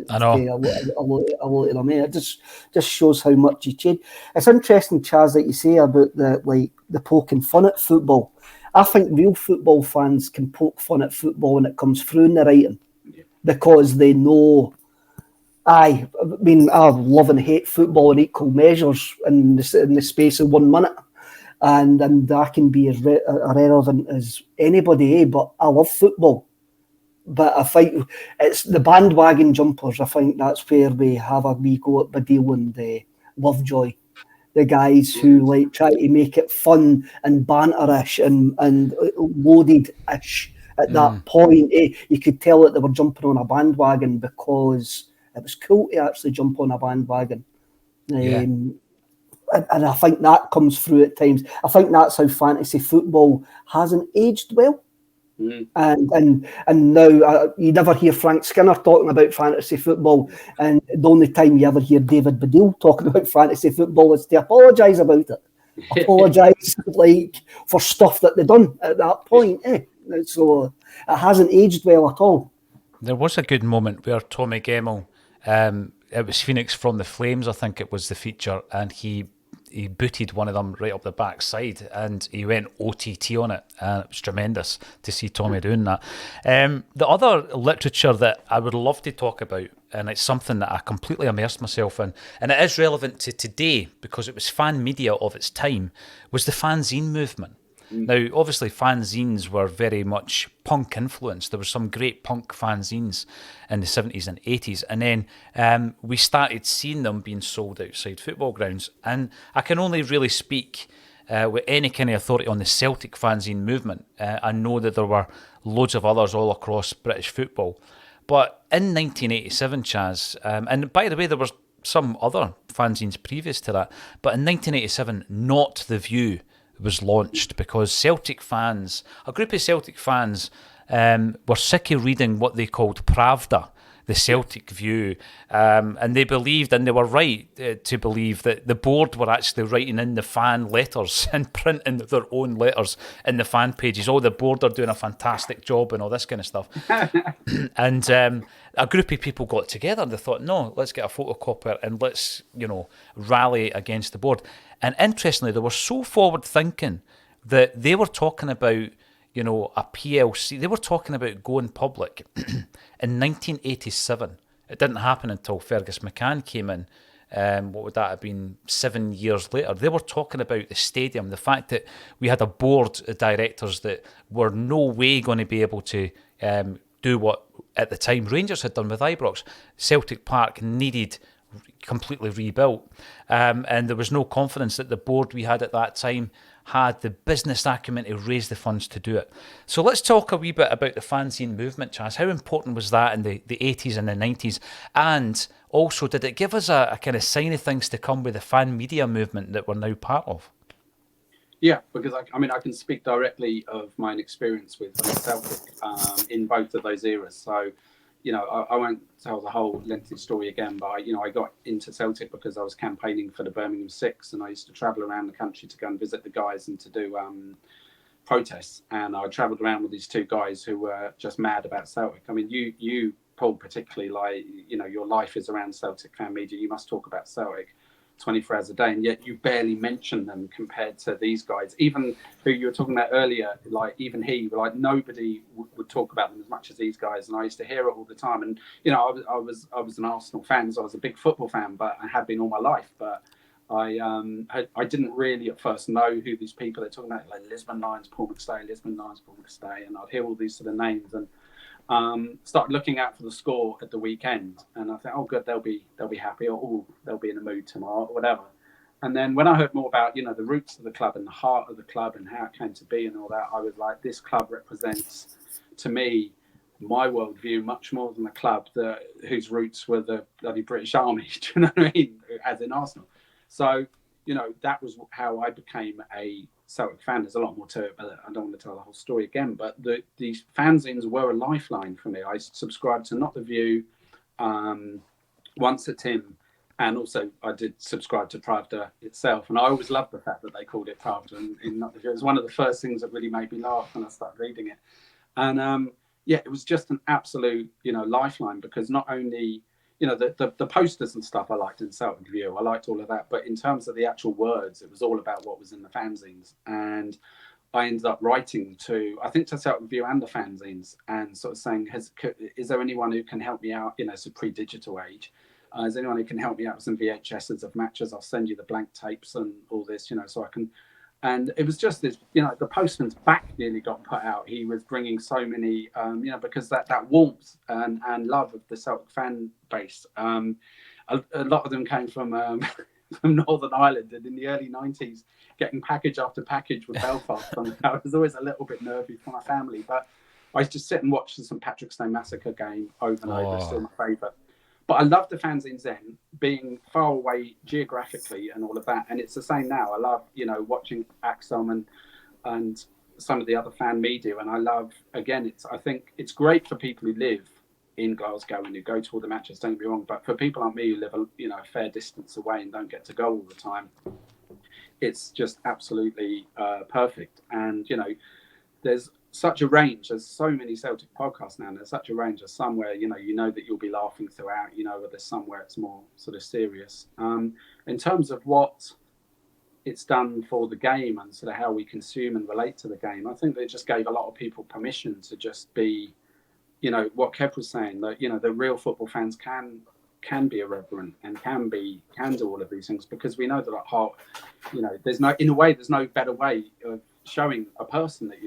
I know. A lot of them. It just shows how much you change. It's interesting, Chas, that you say about the poking fun at football. I think real football fans can poke fun at football when it comes through in the writing, because they know. I love and hate football in equal measures in the space of 1 minute, and I can be as irrelevant as anybody. But I love football. But I think it's the bandwagon jumpers. I think that's where we have a wee go at Badil and Lovejoy, the guys who try to make it fun and banterish and loaded-ish at that point. You could tell that they were jumping on a bandwagon because it was cool to actually jump on a bandwagon. And I think that comes through at times. I think that's how fantasy football hasn't aged well. And now you never hear Frank Skinner talking about fantasy football, and the only time you ever hear David Baddiel talking about fantasy football is to apologise about it. Apologise for stuff that they've done at that point. So it hasn't aged well at all. There was a good moment where Tommy Gemmell, it was Phoenix from the Flames, I think it was the feature, and he booted one of them right up the backside, and he went OTT on it, and it was tremendous to see Tommy doing that. The other literature that I would love to talk about, and it's something that I completely immersed myself in, and it is relevant to today because it was fan media of its time, was the fanzine movement. Now, obviously, fanzines were very much punk influenced. There were some great punk fanzines in the 70s and 80s. And then we started seeing them being sold outside football grounds. And I can only really speak with any kind of authority on the Celtic fanzine movement. I know that there were loads of others all across British football. But in 1987, Chas, and by the way, there were some other fanzines previous to that, but in 1987, Not The View was launched because Celtic fans, a group of Celtic fans, were sick of reading what they called Pravda, the Celtic View, and they believed, and they were right to believe, that the board were actually writing in the fan letters and printing their own letters in the fan pages. Oh, the board are doing a fantastic job and all this kind of stuff. And a group of people got together and they thought, no, let's get a photocopier and let's, rally against the board. And interestingly, they were so forward thinking that they were talking about, a PLC. They were talking about going public in 1987. It didn't happen until Fergus McCann came in. What would that have been? 7 years later. They were talking about the stadium, the fact that we had a board of directors that were no way going to be able to do what, at the time, Rangers had done with Ibrox. Celtic Park needed completely rebuilt, and there was no confidence that the board we had at that time had the business acumen to raise the funds to do it. So let's talk a wee bit about the fanzine movement, Chas. How important was that in the 80s and the 90s? And also, did it give us a kind of sign of things to come with the fan media movement that we're now part of? Yeah, because I can speak directly of my experience with Celtic in both of those eras. So, I won't tell the whole lengthy story again, but I got into Celtic because I was campaigning for the Birmingham Six, and I used to travel around the country to go and visit the guys and to do protests. And I travelled around with these two guys who were just mad about Celtic. I mean, you Paul, particularly, like, your life is around Celtic fan media. You must talk about Celtic 24 hours a day, and yet you barely mention them compared to these guys. Even who you were talking about earlier, nobody would talk about them as much as these guys. And I used to hear it all the time. And I was an Arsenal fan, so I was a big football fan, but I had been all my life. But I didn't really at first know who these people are talking about, like Lisbon Lions, Paul McStay, and I'd hear all these sort of names and started looking out for the score at the weekend, and I thought, oh good, they'll be happy, or oh, they'll be in the mood tomorrow, or whatever. And then when I heard more about the roots of the club and the heart of the club and how it came to be and all that, I was like, this club represents to me my worldview much more than a club whose roots were the bloody British Army. Do you know what I mean? As in Arsenal. So that was how I became a Celtic fan. There's a lot more to it, but I don't want to tell the whole story again. But these fanzines were a lifeline for me. I subscribed to Not the View, Once at Tim, and also I did subscribe to Pravda itself. And I always loved the fact that they called it Pravda in Not the View. It was one of the first things that really made me laugh when I started reading it. And it was just an absolute lifeline, because not only the posters and stuff I liked in Celtic View. I liked all of that. But in terms of the actual words, it was all about what was in the fanzines. And I ended up writing to Celtic View and the fanzines and sort of saying, is there anyone who can help me out? It's a pre-digital age. Is there anyone who can help me out with some VHSs of matches? I'll send you the blank tapes and all this, so I can. And it was just this, the postman's back nearly got put out. He was bringing so many, because that warmth and love of the Celtic fan base. A lot of them came from Northern Ireland, and in the early 90s, getting package after package with Belfast. I was always a little bit nervy for my family, but I used to sit and watch the St Patrick's Day Massacre game over and over. It's still my favourite. But I love the fanzines then, being far away geographically and all of that. And it's the same now. I love, watching Acsom and some of the other fan media. And I love, again, I think it's great for people who live in Glasgow and who go to all the matches, don't get me wrong. But for people like me who live, a fair distance away and don't get to go all the time, it's just absolutely perfect. And, there's such a range. There's so many Celtic podcasts now, and there's such a range. There's somewhere, you know that you'll be laughing throughout, but there's somewhere it's more sort of serious. In terms of what it's done for the game and sort of how we consume and relate to the game, I think they just gave a lot of people permission to just be, what Kev was saying, that, the real football fans can be irreverent and can do all of these things, because we know that at heart, there's no better way of showing a person that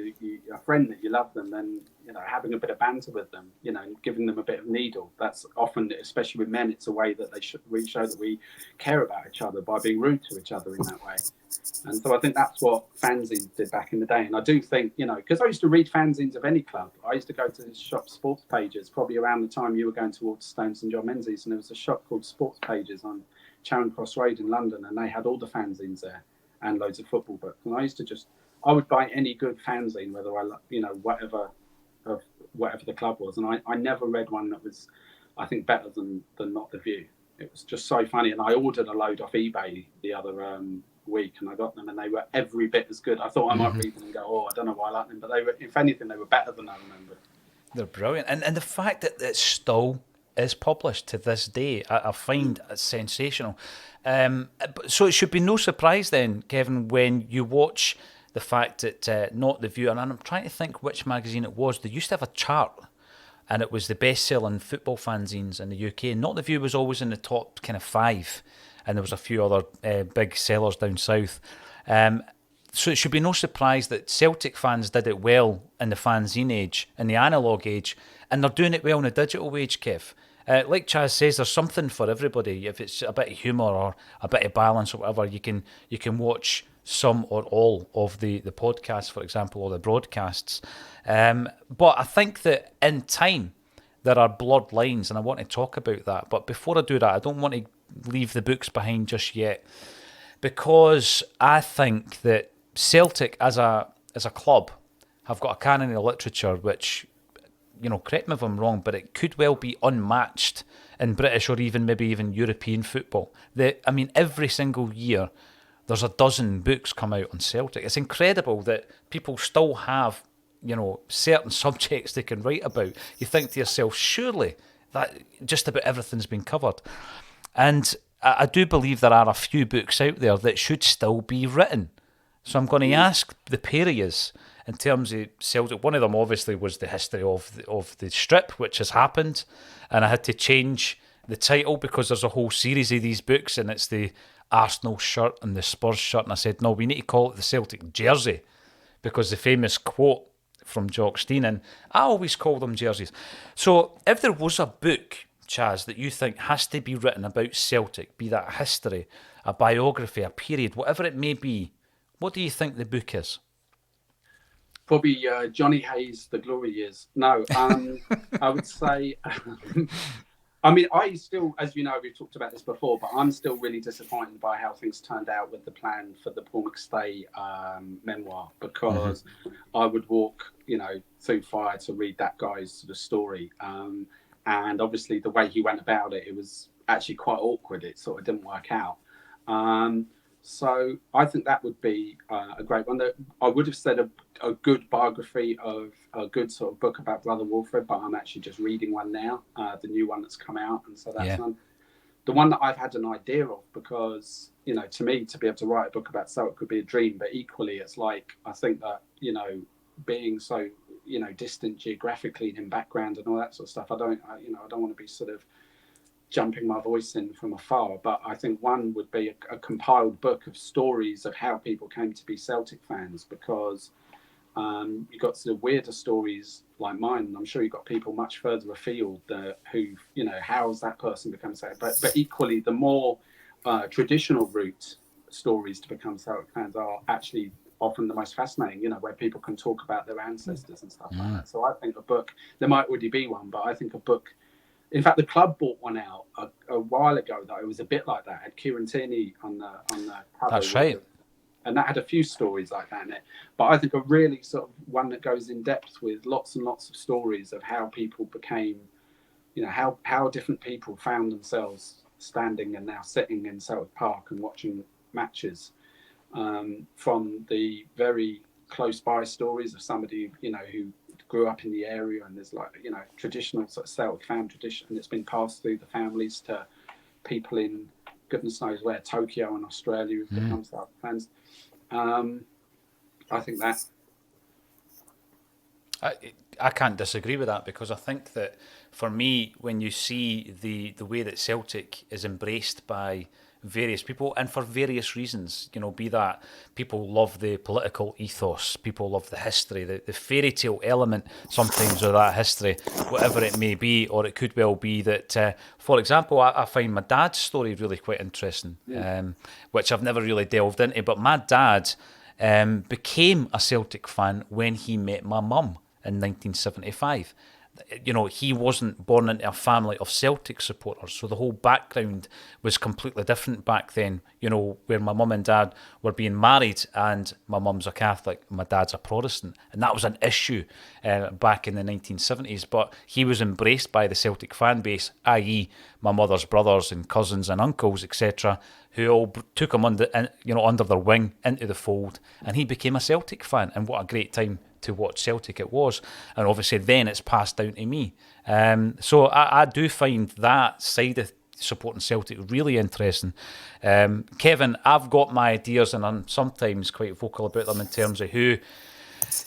a friend that you love them, and having a bit of banter with them, giving them a bit of needle. That's often, especially with men, it's a way that we show that we care about each other, by being rude to each other in that way. And so I think that's what fanzines did back in the day. And I do think, because I used to read fanzines of any club. I used to go to the shop Sports Pages, probably around the time you were going to Waterstones and John Menzies, and there was a shop called Sports Pages on Charing Cross Road in London, and they had all the fanzines there. and loads of football books. And I would buy any good fanzine, whether whatever the club was. And I never read one that was, I think, better than Not the View. It was just so funny. And I ordered a load off eBay the other week, and I got them, and they were every bit as good. I thought I might read them and go, oh, I don't know why I like them, but they were, if anything, they were better than I remembered. They're brilliant. And the fact that it still is published to this day, I find sensational. So it should be no surprise then, Kevin, when you watch the fact that Not the View, and I'm trying to think which magazine it was, they used to have a chart, and it was the best-selling football fanzines in the UK. Not the View was always in the top kind of 5, and there was a few other big sellers down south. So it should be no surprise that Celtic fans did it well in the fanzine age, in the analogue age, and they're doing it well in the digital age, Kev. Like Chas says, there's something for everybody. If it's a bit of humour or a bit of balance or whatever, you can watch some or all of the podcasts, for example, or the broadcasts. But I think that in time, there are blurred lines, and I want to talk about that. But before I do that, I don't want to leave the books behind just yet, because I think that Celtic as a club have got a canon of literature which, correct me if I'm wrong, but it could well be unmatched in British or maybe even European football. Every single year there's a dozen books come out on Celtic. It's incredible that people still have, certain subjects they can write about. You think to yourself, surely that just about everything's been covered. And I do believe there are a few books out there that should still be written. So I'm going to ask the pair of yous in terms of Celtic. One of them obviously was the history of the strip, which has happened, and I had to change the title because there's a whole series of these books, and it's the Arsenal shirt and the Spurs shirt, and I said, no, we need to call it the Celtic jersey, because the famous quote from Jock Stein, and I always call them jerseys. So if there was a book, Chas, that you think has to be written about Celtic, be that a history, a biography, a period, whatever it may be, what do you think the book is? Probably Johnny Hayes' The Glory Years. No, I would say... I still, as you know, we've talked about this before, but I'm still really disappointed by how things turned out with the plan for the Paul McStay memoir, because I would walk, through fire to read that guy's sort of story. And obviously the way he went about it, it was actually quite awkward. It sort of didn't work out. So I think that would be a great one. I would have said a good biography of a good sort of book about Brother Wilfred, but I'm actually just reading one now, the new one that's come out. And so that's the one that I've had an idea of, because, to me, to be able to write a book about Celtic could be a dream. But equally, it's like, I think that, being so, distant geographically and in background and all that sort of stuff, I don't want to be sort of jumping my voice in from afar, but I think one would be a compiled book of stories of how people came to be Celtic fans, because you've got sort of weirder stories like mine, and I'm sure you've got people much further afield who, how has that person become Celtic? But equally, the more traditional route stories to become Celtic fans are actually often the most fascinating, where people can talk about their ancestors and stuff like that. So I think a book, there might already be one, but I think a book, in fact, the club bought one out a while ago that it was a bit like that. Had Kieran Tierney on the cover. That's right. And that had a few stories like that in it. But I think a really sort of one that goes in depth with lots and lots of stories of how people became, how different people found themselves standing and now sitting in Celtic Park and watching matches, from the very close by stories of somebody, who grew up in the area, and there's traditional sort of Celtic fan tradition, and it's been passed through the families to people in goodness knows where, Tokyo and Australia, who've become Celtic fans. I think that I can't disagree with that, because I think that for me, when you see the way that Celtic is embraced by various people, and for various reasons, be that people love the political ethos, people love the history, the fairy tale element sometimes of that history, whatever it may be, or it could well be that, for example, I find my dad's story really quite interesting, which I've never really delved into, but my dad became a Celtic fan when he met my mum in 1975. he wasn't born into a family of Celtic supporters, so the whole background was completely different back then, where my mum and dad were being married, and my mum's a Catholic, my dad's a Protestant, and that was an issue back in the 1970s, but he was embraced by the Celtic fan base, i.e. my mother's brothers and cousins and uncles, etc., who all took him under their wing into the fold, and he became a Celtic fan, and what a great time to watch Celtic it was. And obviously then it's passed down to me. So I do find that side of supporting Celtic really interesting. Kevin, I've got my ideas, and I'm sometimes quite vocal about them in terms of who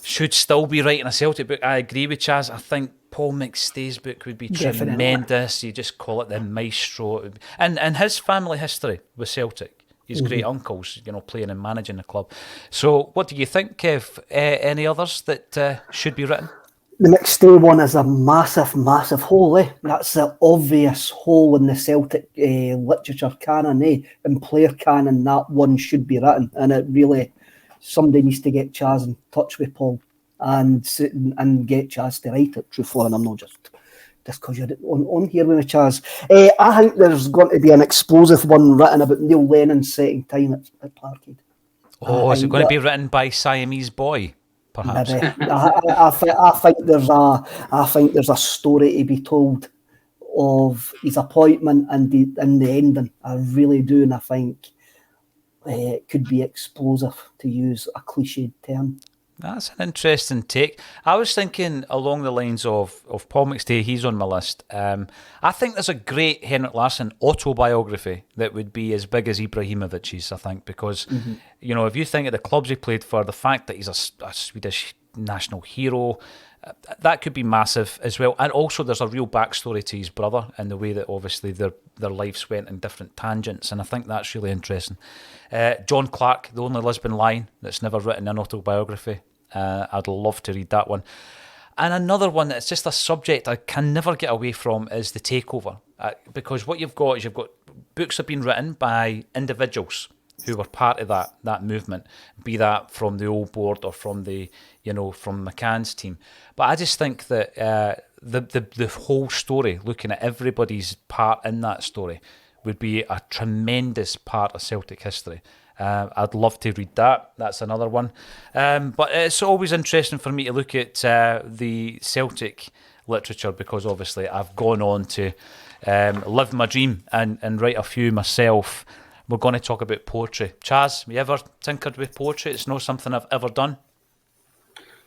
should still be writing a Celtic book. I agree with Chas. I think Paul McStay's book would be tremendous. You just call it the Maestro. And his family history with Celtic. His great uncles, playing and managing the club. So what do you think, Kev? Any others that should be written? The McStay one is a massive, massive hole. That's the obvious hole in the Celtic literature canon, and player canon. That one should be written, and it really, somebody needs to get Chas in touch with Paul and get Chas to write it. Truthfully, and I'm not just because you're on here with me, Chas. I think there's going to be an explosive one written about Neil Lennon setting time at Parkhead. Oh, is it going to be written by Siamese Boy, perhaps? Maybe. I think there's a story to be told of his appointment and the ending. I really do, and I think it could be explosive, to use a cliched term. That's an interesting take. I was thinking along the lines of Paul McStay. He's on my list. I think there's a great Henrik Larsson autobiography that would be as big as Ibrahimovic's, I think, because, if you think of the clubs he played for, the fact that he's a Swedish national hero, that could be massive as well. And also there's a real backstory to his brother and the way that obviously their lives went in different tangents, and I think that's really interesting. John Clark, the only Lisbon Lion that's never written an autobiography. I'd love to read that one. And another one that's just a subject I can never get away from is The Takeover. Because what you've got is books have been written by individuals who were part of that movement, be that from the old board or from from McCann's team. But I just think that the whole story, looking at everybody's part in that story, would be a tremendous part of Celtic history. I'd love to read that. That's another one. But it's always interesting for me to look at the Celtic literature, because obviously I've gone on to live my dream and write a few myself. We're going to talk about poetry. Chas, have you ever tinkered with poetry? It's not something I've ever done.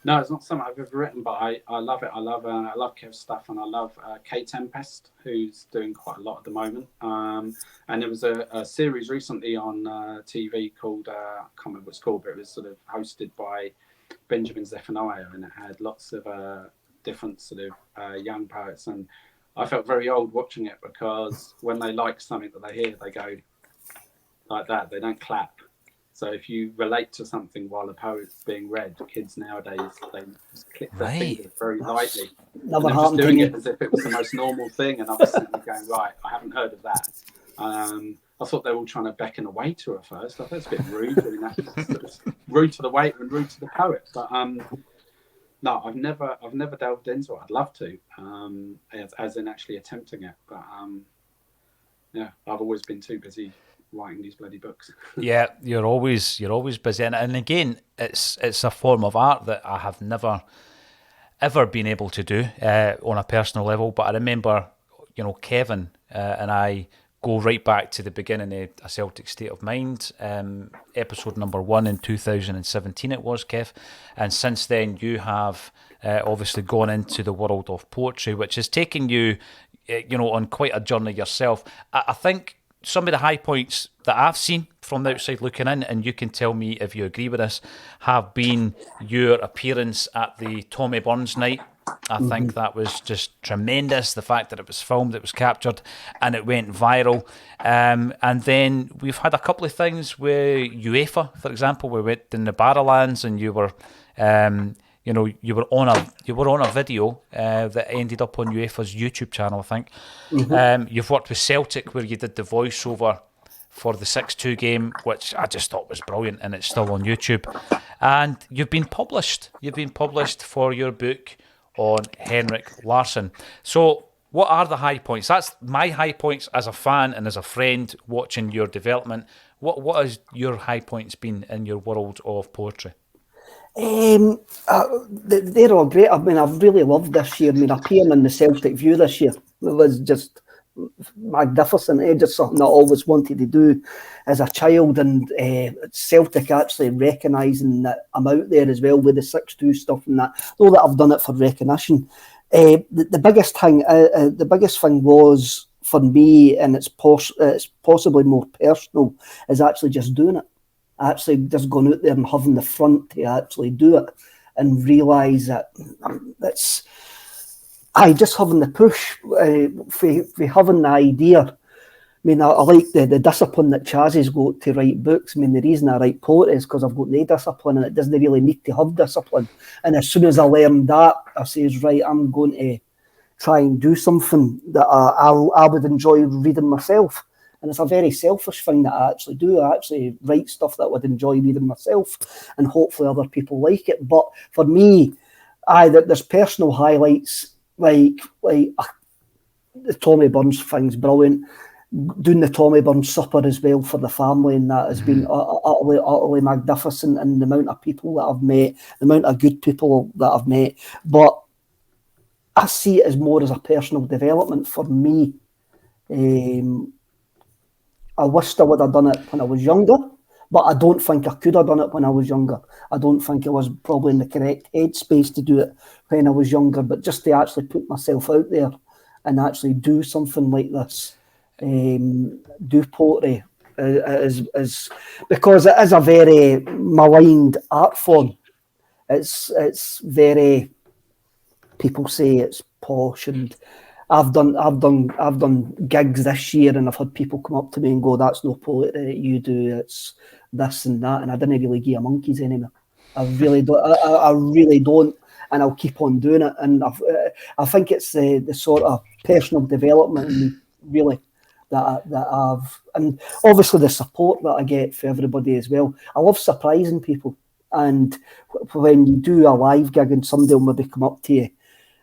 No, it's not something I've ever written, but I love it. I love Kev's stuff, and I love Kay Tempest, who's doing quite a lot at the moment. And there was a series recently on TV called, I can't remember what it's called, but it was sort of hosted by Benjamin Zephaniah, and it had lots of different sort of young poets. And I felt very old watching it, because when they like something that they hear, they go like that. They don't clap. So if you relate to something while a poet's being read, kids nowadays, they just click their fingers very lightly. And they're just doing it as if it was the most normal thing. And I was sitting there going, right, I haven't heard of that. I thought they were all trying to beckon a waiter at first. I thought it's a bit rude, doing that. Sort of rude to the waiter and rude to the poet. But no, I've never delved into it. I'd love to, as in actually attempting it. But yeah, I've always been too busy writing these bloody books. Yeah, you're always busy, and again, it's a form of art that I have never ever been able to do on a personal level. But I remember, Kevin and I go right back to the beginning of A Celtic State of Mind, episode number 1 in 2017 it was, Kev, and since then you have obviously gone into the world of poetry, which has taken you on quite a journey yourself. I think some of the high points that I've seen from the outside looking in, and you can tell me if you agree with this, have been your appearance at the Tommy Burns night. I think that was just tremendous. The fact that it was filmed, it was captured, and it went viral. And then we've had a couple of things with UEFA, for example. We went in the Barrowlands, and you were, you were on a video that ended up on UEFA's YouTube channel, I think. You've worked with Celtic, where you did the voiceover for the 6-2 game, which I just thought was brilliant, and it's still on YouTube. And you've been published. You've been published for your book on Henrik Larsson. So what are the high points? That's my high points as a fan and as a friend watching your development. What has your high points been in your world of poetry? They're all great. I mean, I've really loved this year. I mean, appearing in the Celtic View this year was just magnificent. Just something I always wanted to do as a child, and Celtic actually recognising that I'm out there as well with the 6-2 stuff and that. Though that I've done it for recognition. The biggest thing was for me, and it's possibly more personal, is actually just doing it. Actually just going out there and having the front to actually do it and realise that it's just having the push for having the idea. I mean, I like the discipline that Chas has got to write books. I mean, the reason I write poetry is because I've got no discipline, and it doesn't really need to have discipline. And as soon as I learned that, I says, right, I'm going to try and do something that I would enjoy reading myself. And it's a very selfish thing that I actually do. I actually write stuff that I would enjoy reading myself, and hopefully other people like it. But for me, there's personal highlights, like the Tommy Burns thing's brilliant. Doing the Tommy Burns supper as well for the family, and that has been utterly magnificent. And the amount of people that I've met, the amount of good people that I've met. But I see it as more as a personal development for me. I wished I would have done it when I was younger, but I don't think I could have done it when I was younger. I don't think I was probably in the correct headspace to do it when I was younger, but just to actually put myself out there and actually do something like this, do poetry, is because it is a very maligned art form. It's very, people say it's posh, and I've done gigs this year, and I've had people come up to me and go, "That's no poetry that you do. It's this and that," and I didn't really give a monkeys anymore. I really don't. I really don't, and I'll keep on doing it. And I think it's the sort of personal development in me, really, that I've, and obviously the support that I get for everybody as well. I love surprising people, and when you do a live gig and somebody will maybe come up to you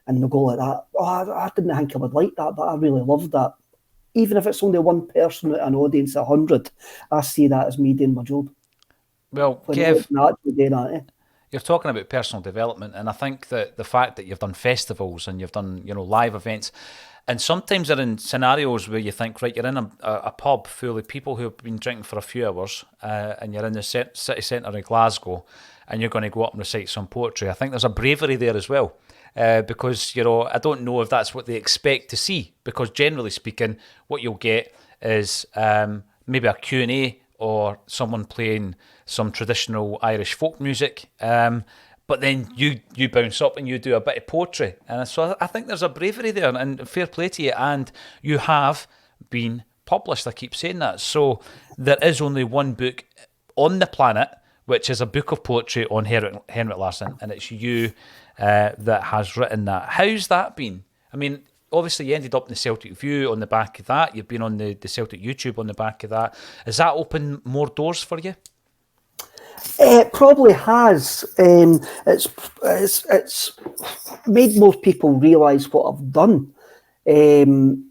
and they'll go like that, "Oh, I didn't think I would like that, but I really loved that." Even if it's only one person out of an audience of 100, I see that as me doing my job. Well, When Kev, you're talking about personal development, and I think that the fact that you've done festivals and you've done, live events, and sometimes they're in scenarios where you think, right, you're in a pub full of people who have been drinking for a few hours, and you're in the city centre of Glasgow, and you're going to go up and recite some poetry. I think there's a bravery there as well. Because, I don't know if that's what they expect to see, because generally speaking, what you'll get is maybe a Q&A or someone playing some traditional Irish folk music, but then you bounce up and you do a bit of poetry. And so I think there's a bravery there, and fair play to you, and you have been published, I keep saying that. So there is only one book on the planet which is a book of poetry on Henrik Larsson, and it's you that has written that. How's that been? I mean, obviously you ended up in the Celtic View on the back of that. You've been on the Celtic YouTube on the back of that. Has that opened more doors for you? It probably has. It's made most people realise what I've done, and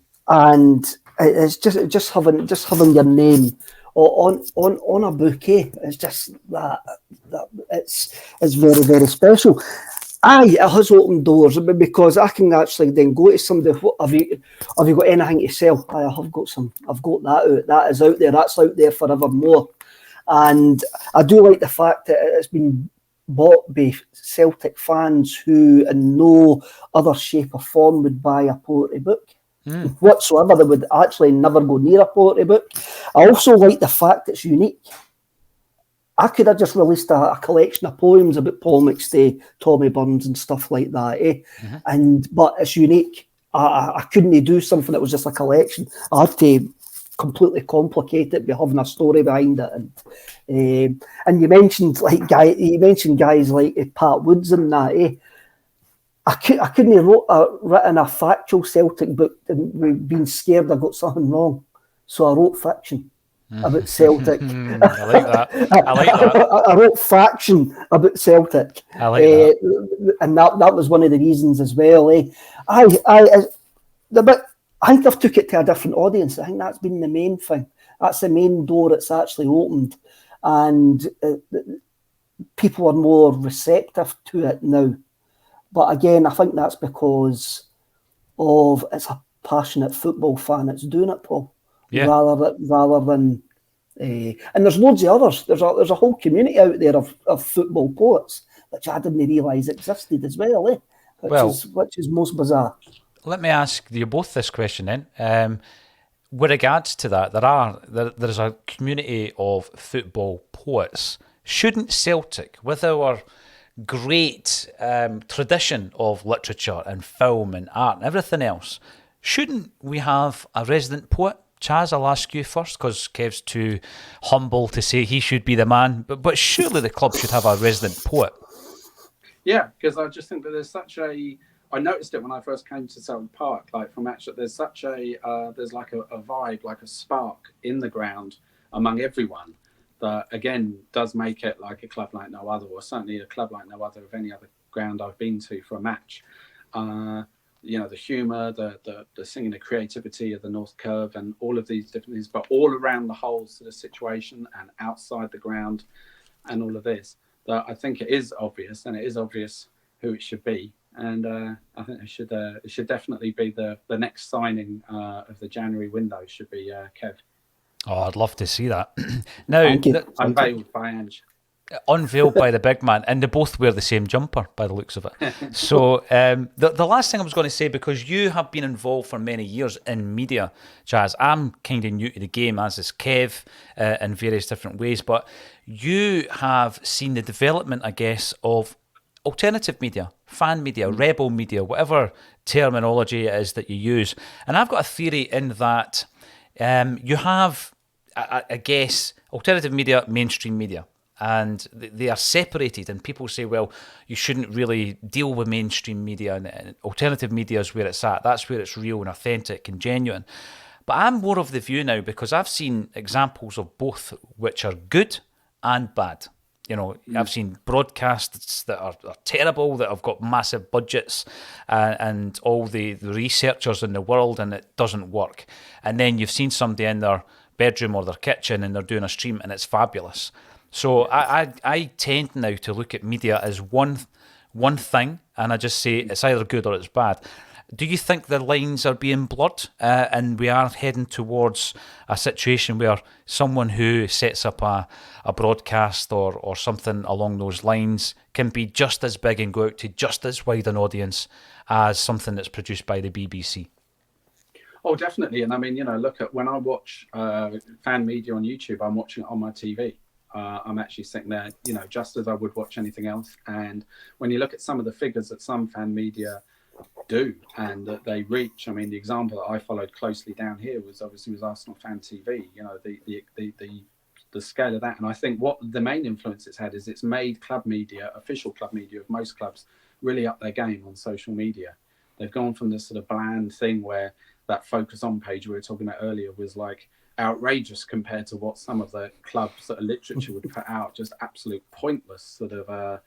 it's just having your name on a bouquet. It's just that it's very, very special. It has opened doors because I can actually then go to somebody. Have you got anything to sell? I've got some. I've got that out. That is out there. That's out there forevermore. And I do like the fact that it's been bought by Celtic fans who, in no other shape or form, would buy a poetry book whatsoever. They would actually never go near a poetry book. I also like the fact it's unique. I could have just released a collection of poems about Paul McStay, Tommy Burns and stuff like that, but it's unique. I couldn't do something that was just a collection. I had to completely complicate it by having a story behind it. And you mentioned guys like Pat Woods and that, I couldn't have written a factual Celtic book and being scared I got something wrong. So I wrote fiction. about Celtic. I like that. I like that. I wrote faction about Celtic. I like that. And that was one of the reasons as well. But I think they've took it to a different audience. I think that's been the main thing. That's the main door it's actually opened. And people are more receptive to it now. But again, I think that's because of it's a passionate football fan that's doing it, Paul. Yeah. Rather than, and there's loads of others. There's a whole community out there of football poets, which I didn't realise existed as well, which is most bizarre. Let me ask you both this question then. With regards to that, there's a community of football poets. Shouldn't Celtic, with our great tradition of literature and film and art and everything else, shouldn't we have a resident poet? Chas, I'll ask you first because Kev's too humble to say he should be the man. But surely the club should have a resident poet. Yeah, because I just think that there's such a... I noticed it when I first came to Celtic Park, like from actually, there's such a... there's like a vibe, like a spark in the ground among everyone that, again, does make it like a club like no other, or certainly a club like no other of any other ground I've been to for a match. The humour, the singing, the creativity of the North Curve and all of these different things, but all around the whole sort of situation and outside the ground and all of this, that I think it is obvious, and it is obvious who it should be. And I think it should definitely be the next signing of the January window should be Kev. Oh, I'd love to see that. Now, Unveiled by Ange. Unveiled by the big man, and they both wear the same jumper by the looks of it. So the last thing I was going to say, because you have been involved for many years in media, Chas, I'm kind of new to the game, as is Kev, in various different ways, but you have seen the development, I guess, of alternative media, fan media, rebel media, whatever terminology it is that you use. And I've got a theory in that you have, I guess, alternative media, mainstream media. And they are separated, and people say, well, you shouldn't really deal with mainstream media, and alternative media is where it's at. That's where it's real and authentic and genuine. But I'm more of the view now, because I've seen examples of both which are good and bad. I've seen broadcasts that are terrible, that have got massive budgets and all the researchers in the world, and it doesn't work. And then you've seen somebody in their bedroom or their kitchen and they're doing a stream and it's fabulous. So I tend now to look at media as one thing, and I just say it's either good or it's bad. Do you think the lines are being blurred and we are heading towards a situation where someone who sets up a broadcast or something along those lines can be just as big and go out to just as wide an audience as something that's produced by the BBC? Oh, definitely. And I mean, look at when I watch fan media on YouTube, I'm watching it on my TV. I'm actually sitting there, just as I would watch anything else. And when you look at some of the figures that some fan media do and that they reach, I mean, the example that I followed closely down here was Arsenal Fan TV. The scale of that. And I think what the main influence it's had is it's made club media, official club media of most clubs, really up their game on social media. They've gone from this sort of bland thing where that focus on page we were talking about earlier was like outrageous compared to what some of the clubs that are literature would put out, just absolute pointless sort of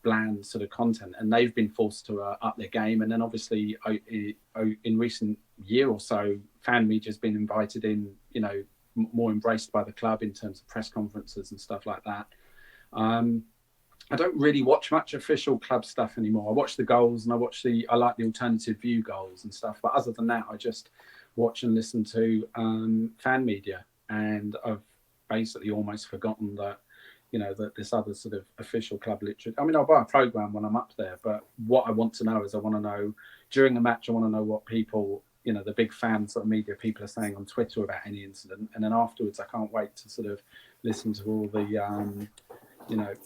bland sort of content. And they've been forced to up their game. And then obviously in recent year or so, fan media has been invited in, more embraced by the club in terms of press conferences and stuff like that. I don't really watch much official club stuff anymore. I watch the goals and I like the alternative view goals and stuff. But other than that, I just watch and listen to fan media. And I've basically almost forgotten that, that this other sort of official club literature. I mean, I'll buy a programme when I'm up there, but what I want to know is I want to know during the match, I want to know what people, the big fans of media people are saying on Twitter about any incident. And then afterwards, I can't wait to sort of listen to all the,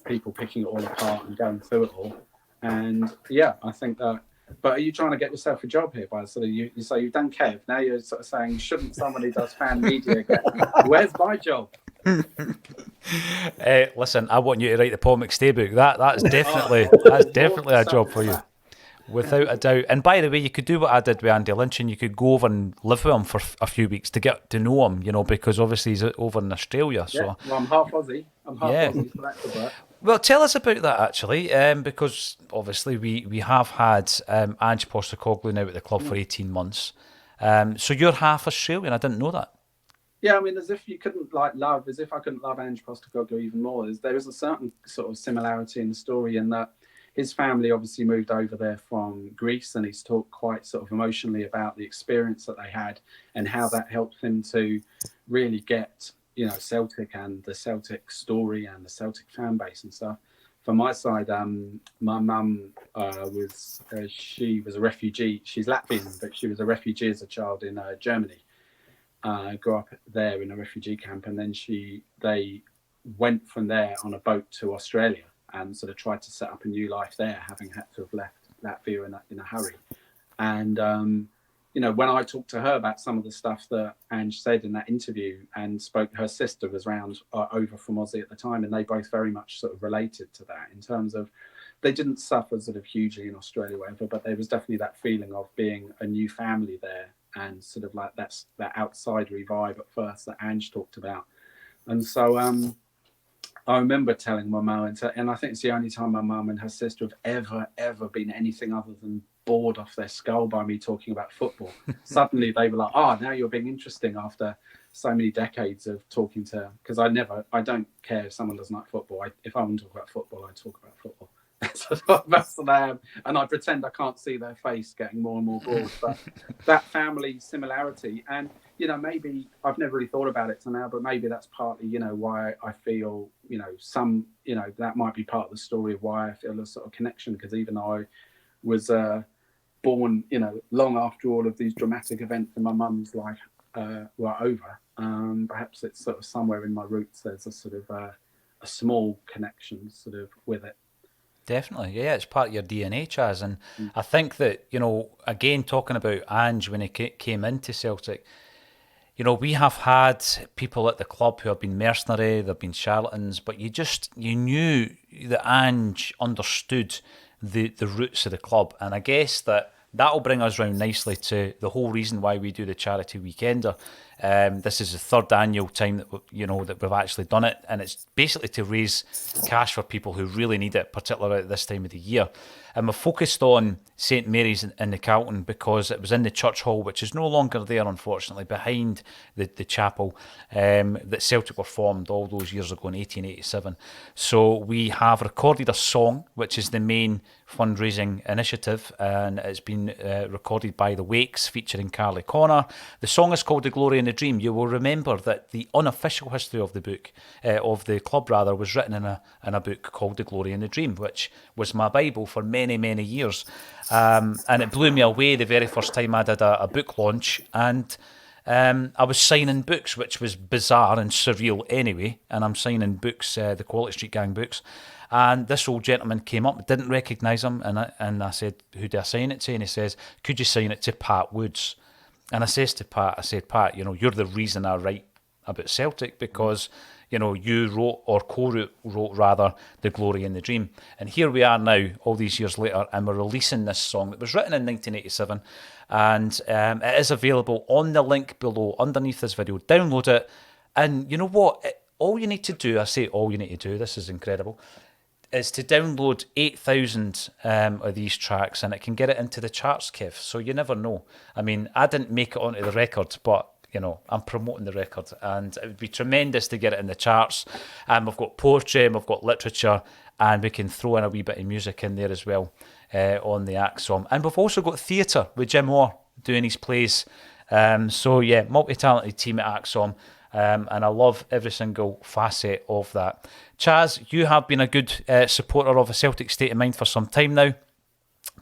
people picking it all apart and going through it all. And yeah, I think that, but are you trying to get yourself a job here by sort of, you say you've done Kev, now you're sort of saying, shouldn't someone who does fan media get, where's my job? Listen, I want you to write the Paul McStay book. That's definitely a job for you. Without a doubt. And by the way, you could do what I did with Andy Lynch, and you could go over and live with him for a few weeks to get to know him, because obviously he's over in Australia. So Yeah, well, I'm half Aussie. Aussie, so that could work. Well, tell us about that, actually, because obviously we have had Ange Postecoglou now at the club for 18 months. So you're half Australian. I didn't know that. Yeah, I mean, as if I couldn't love Ange Postecoglou even more. There is a certain sort of similarity in the story in that his family obviously moved over there from Greece, and he's talked quite sort of emotionally about the experience that they had and how that helped him to really get, Celtic and the Celtic story and the Celtic fan base and stuff. For my side, my mum she was a refugee. She's Latvian, but she was a refugee as a child in Germany. Grew up there in a refugee camp, and then they went from there on a boat to Australia and sort of tried to set up a new life there, having had to have left Latvia in a hurry. And when I talked to her about some of the stuff that Ange said in that interview, and her sister was round over from Aussie at the time, and they both very much sort of related to that in terms of they didn't suffer sort of hugely in Australia or whatever, but there was definitely that feeling of being a new family there, and sort of like that outsidery vibe at first that Ange talked about. And so I remember telling my mum, and I think it's the only time my mum and her sister have ever been anything other than bored off their skull by me talking about football. Suddenly they were like, now you're being interesting after so many decades of talking to, because I don't care if someone doesn't like football. If I want to talk about football, I talk about football. That's what I am, and I pretend I can't see their face getting more and more bored. But that family similarity, and maybe I've never really thought about it till now, but maybe that's partly why I feel that might be part of the story of why I feel a sort of connection, because even though I was born long after all of these dramatic events in my mum's life were over, perhaps it's sort of somewhere in my roots there's a sort of a small connection sort of with it. Definitely, yeah, it's part of your DNA, Chas. And I think that, again, talking about Ange when he came into Celtic, we have had people at the club who have been mercenary, they've been charlatans, but you knew that Ange understood the roots of the club. And I guess that'll bring us round nicely to the whole reason why we do the Charity Weekender. This is the third annual time that that we've actually done it, and it's basically to raise cash for people who really need it, particularly at this time of the year. And we're focused on St Mary's in the Carlton because it was in the church hall, which is no longer there, unfortunately, behind the chapel that Celtic were formed all those years ago in 1887. So we have recorded a song, which is the main fundraising initiative, and it's been recorded by the Wakes featuring Carly Connor. The song is called The Glory and the Dream. You will remember that the unofficial history of the book, of the club rather, was written in a book called The Glory and the Dream, which was my Bible for many years. And it blew me away the very first time I did a book launch, and I was signing books, which was bizarre and surreal anyway, and I'm signing books, the Quality Street Gang books, and this old gentleman came up, didn't recognise him, and I said, who do I sign it to? And he says, could you sign it to Pat Woods? And I says to Pat, Pat, you're the reason I write about Celtic, because you wrote, or co-wrote rather, The Glory and the Dream. And here we are now, all these years later, and we're releasing this song that was written in 1987, and it is available on the link below underneath this video. Download it, and you know what? All you need to do, I say all you need to do, this is incredible, is to download 8,000 of these tracks, and it can get it into the charts, Kev. So you never know. I mean, I didn't make it onto the record, but I'm promoting the record, and it would be tremendous to get it in the charts. We've got poetry, and we've got literature, and we can throw in a wee bit of music in there as well on the Acsom. And we've also got theatre with Jim Orr doing his plays. So yeah, multi-talented team at Acsom. And I love every single facet of that. Chas, you have been a good supporter of a Celtic State of Mind for some time now.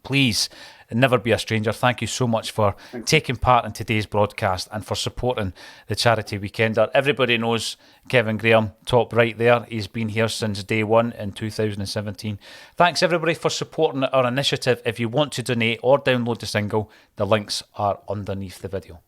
Please never be a stranger. Thank you so much for taking part in today's broadcast and for supporting the Charity Weekender. Everybody knows Kevin Graham, top right there. He's been here since day one in 2017. Thanks everybody for supporting our initiative. If you want to donate or download the single, the links are underneath the video.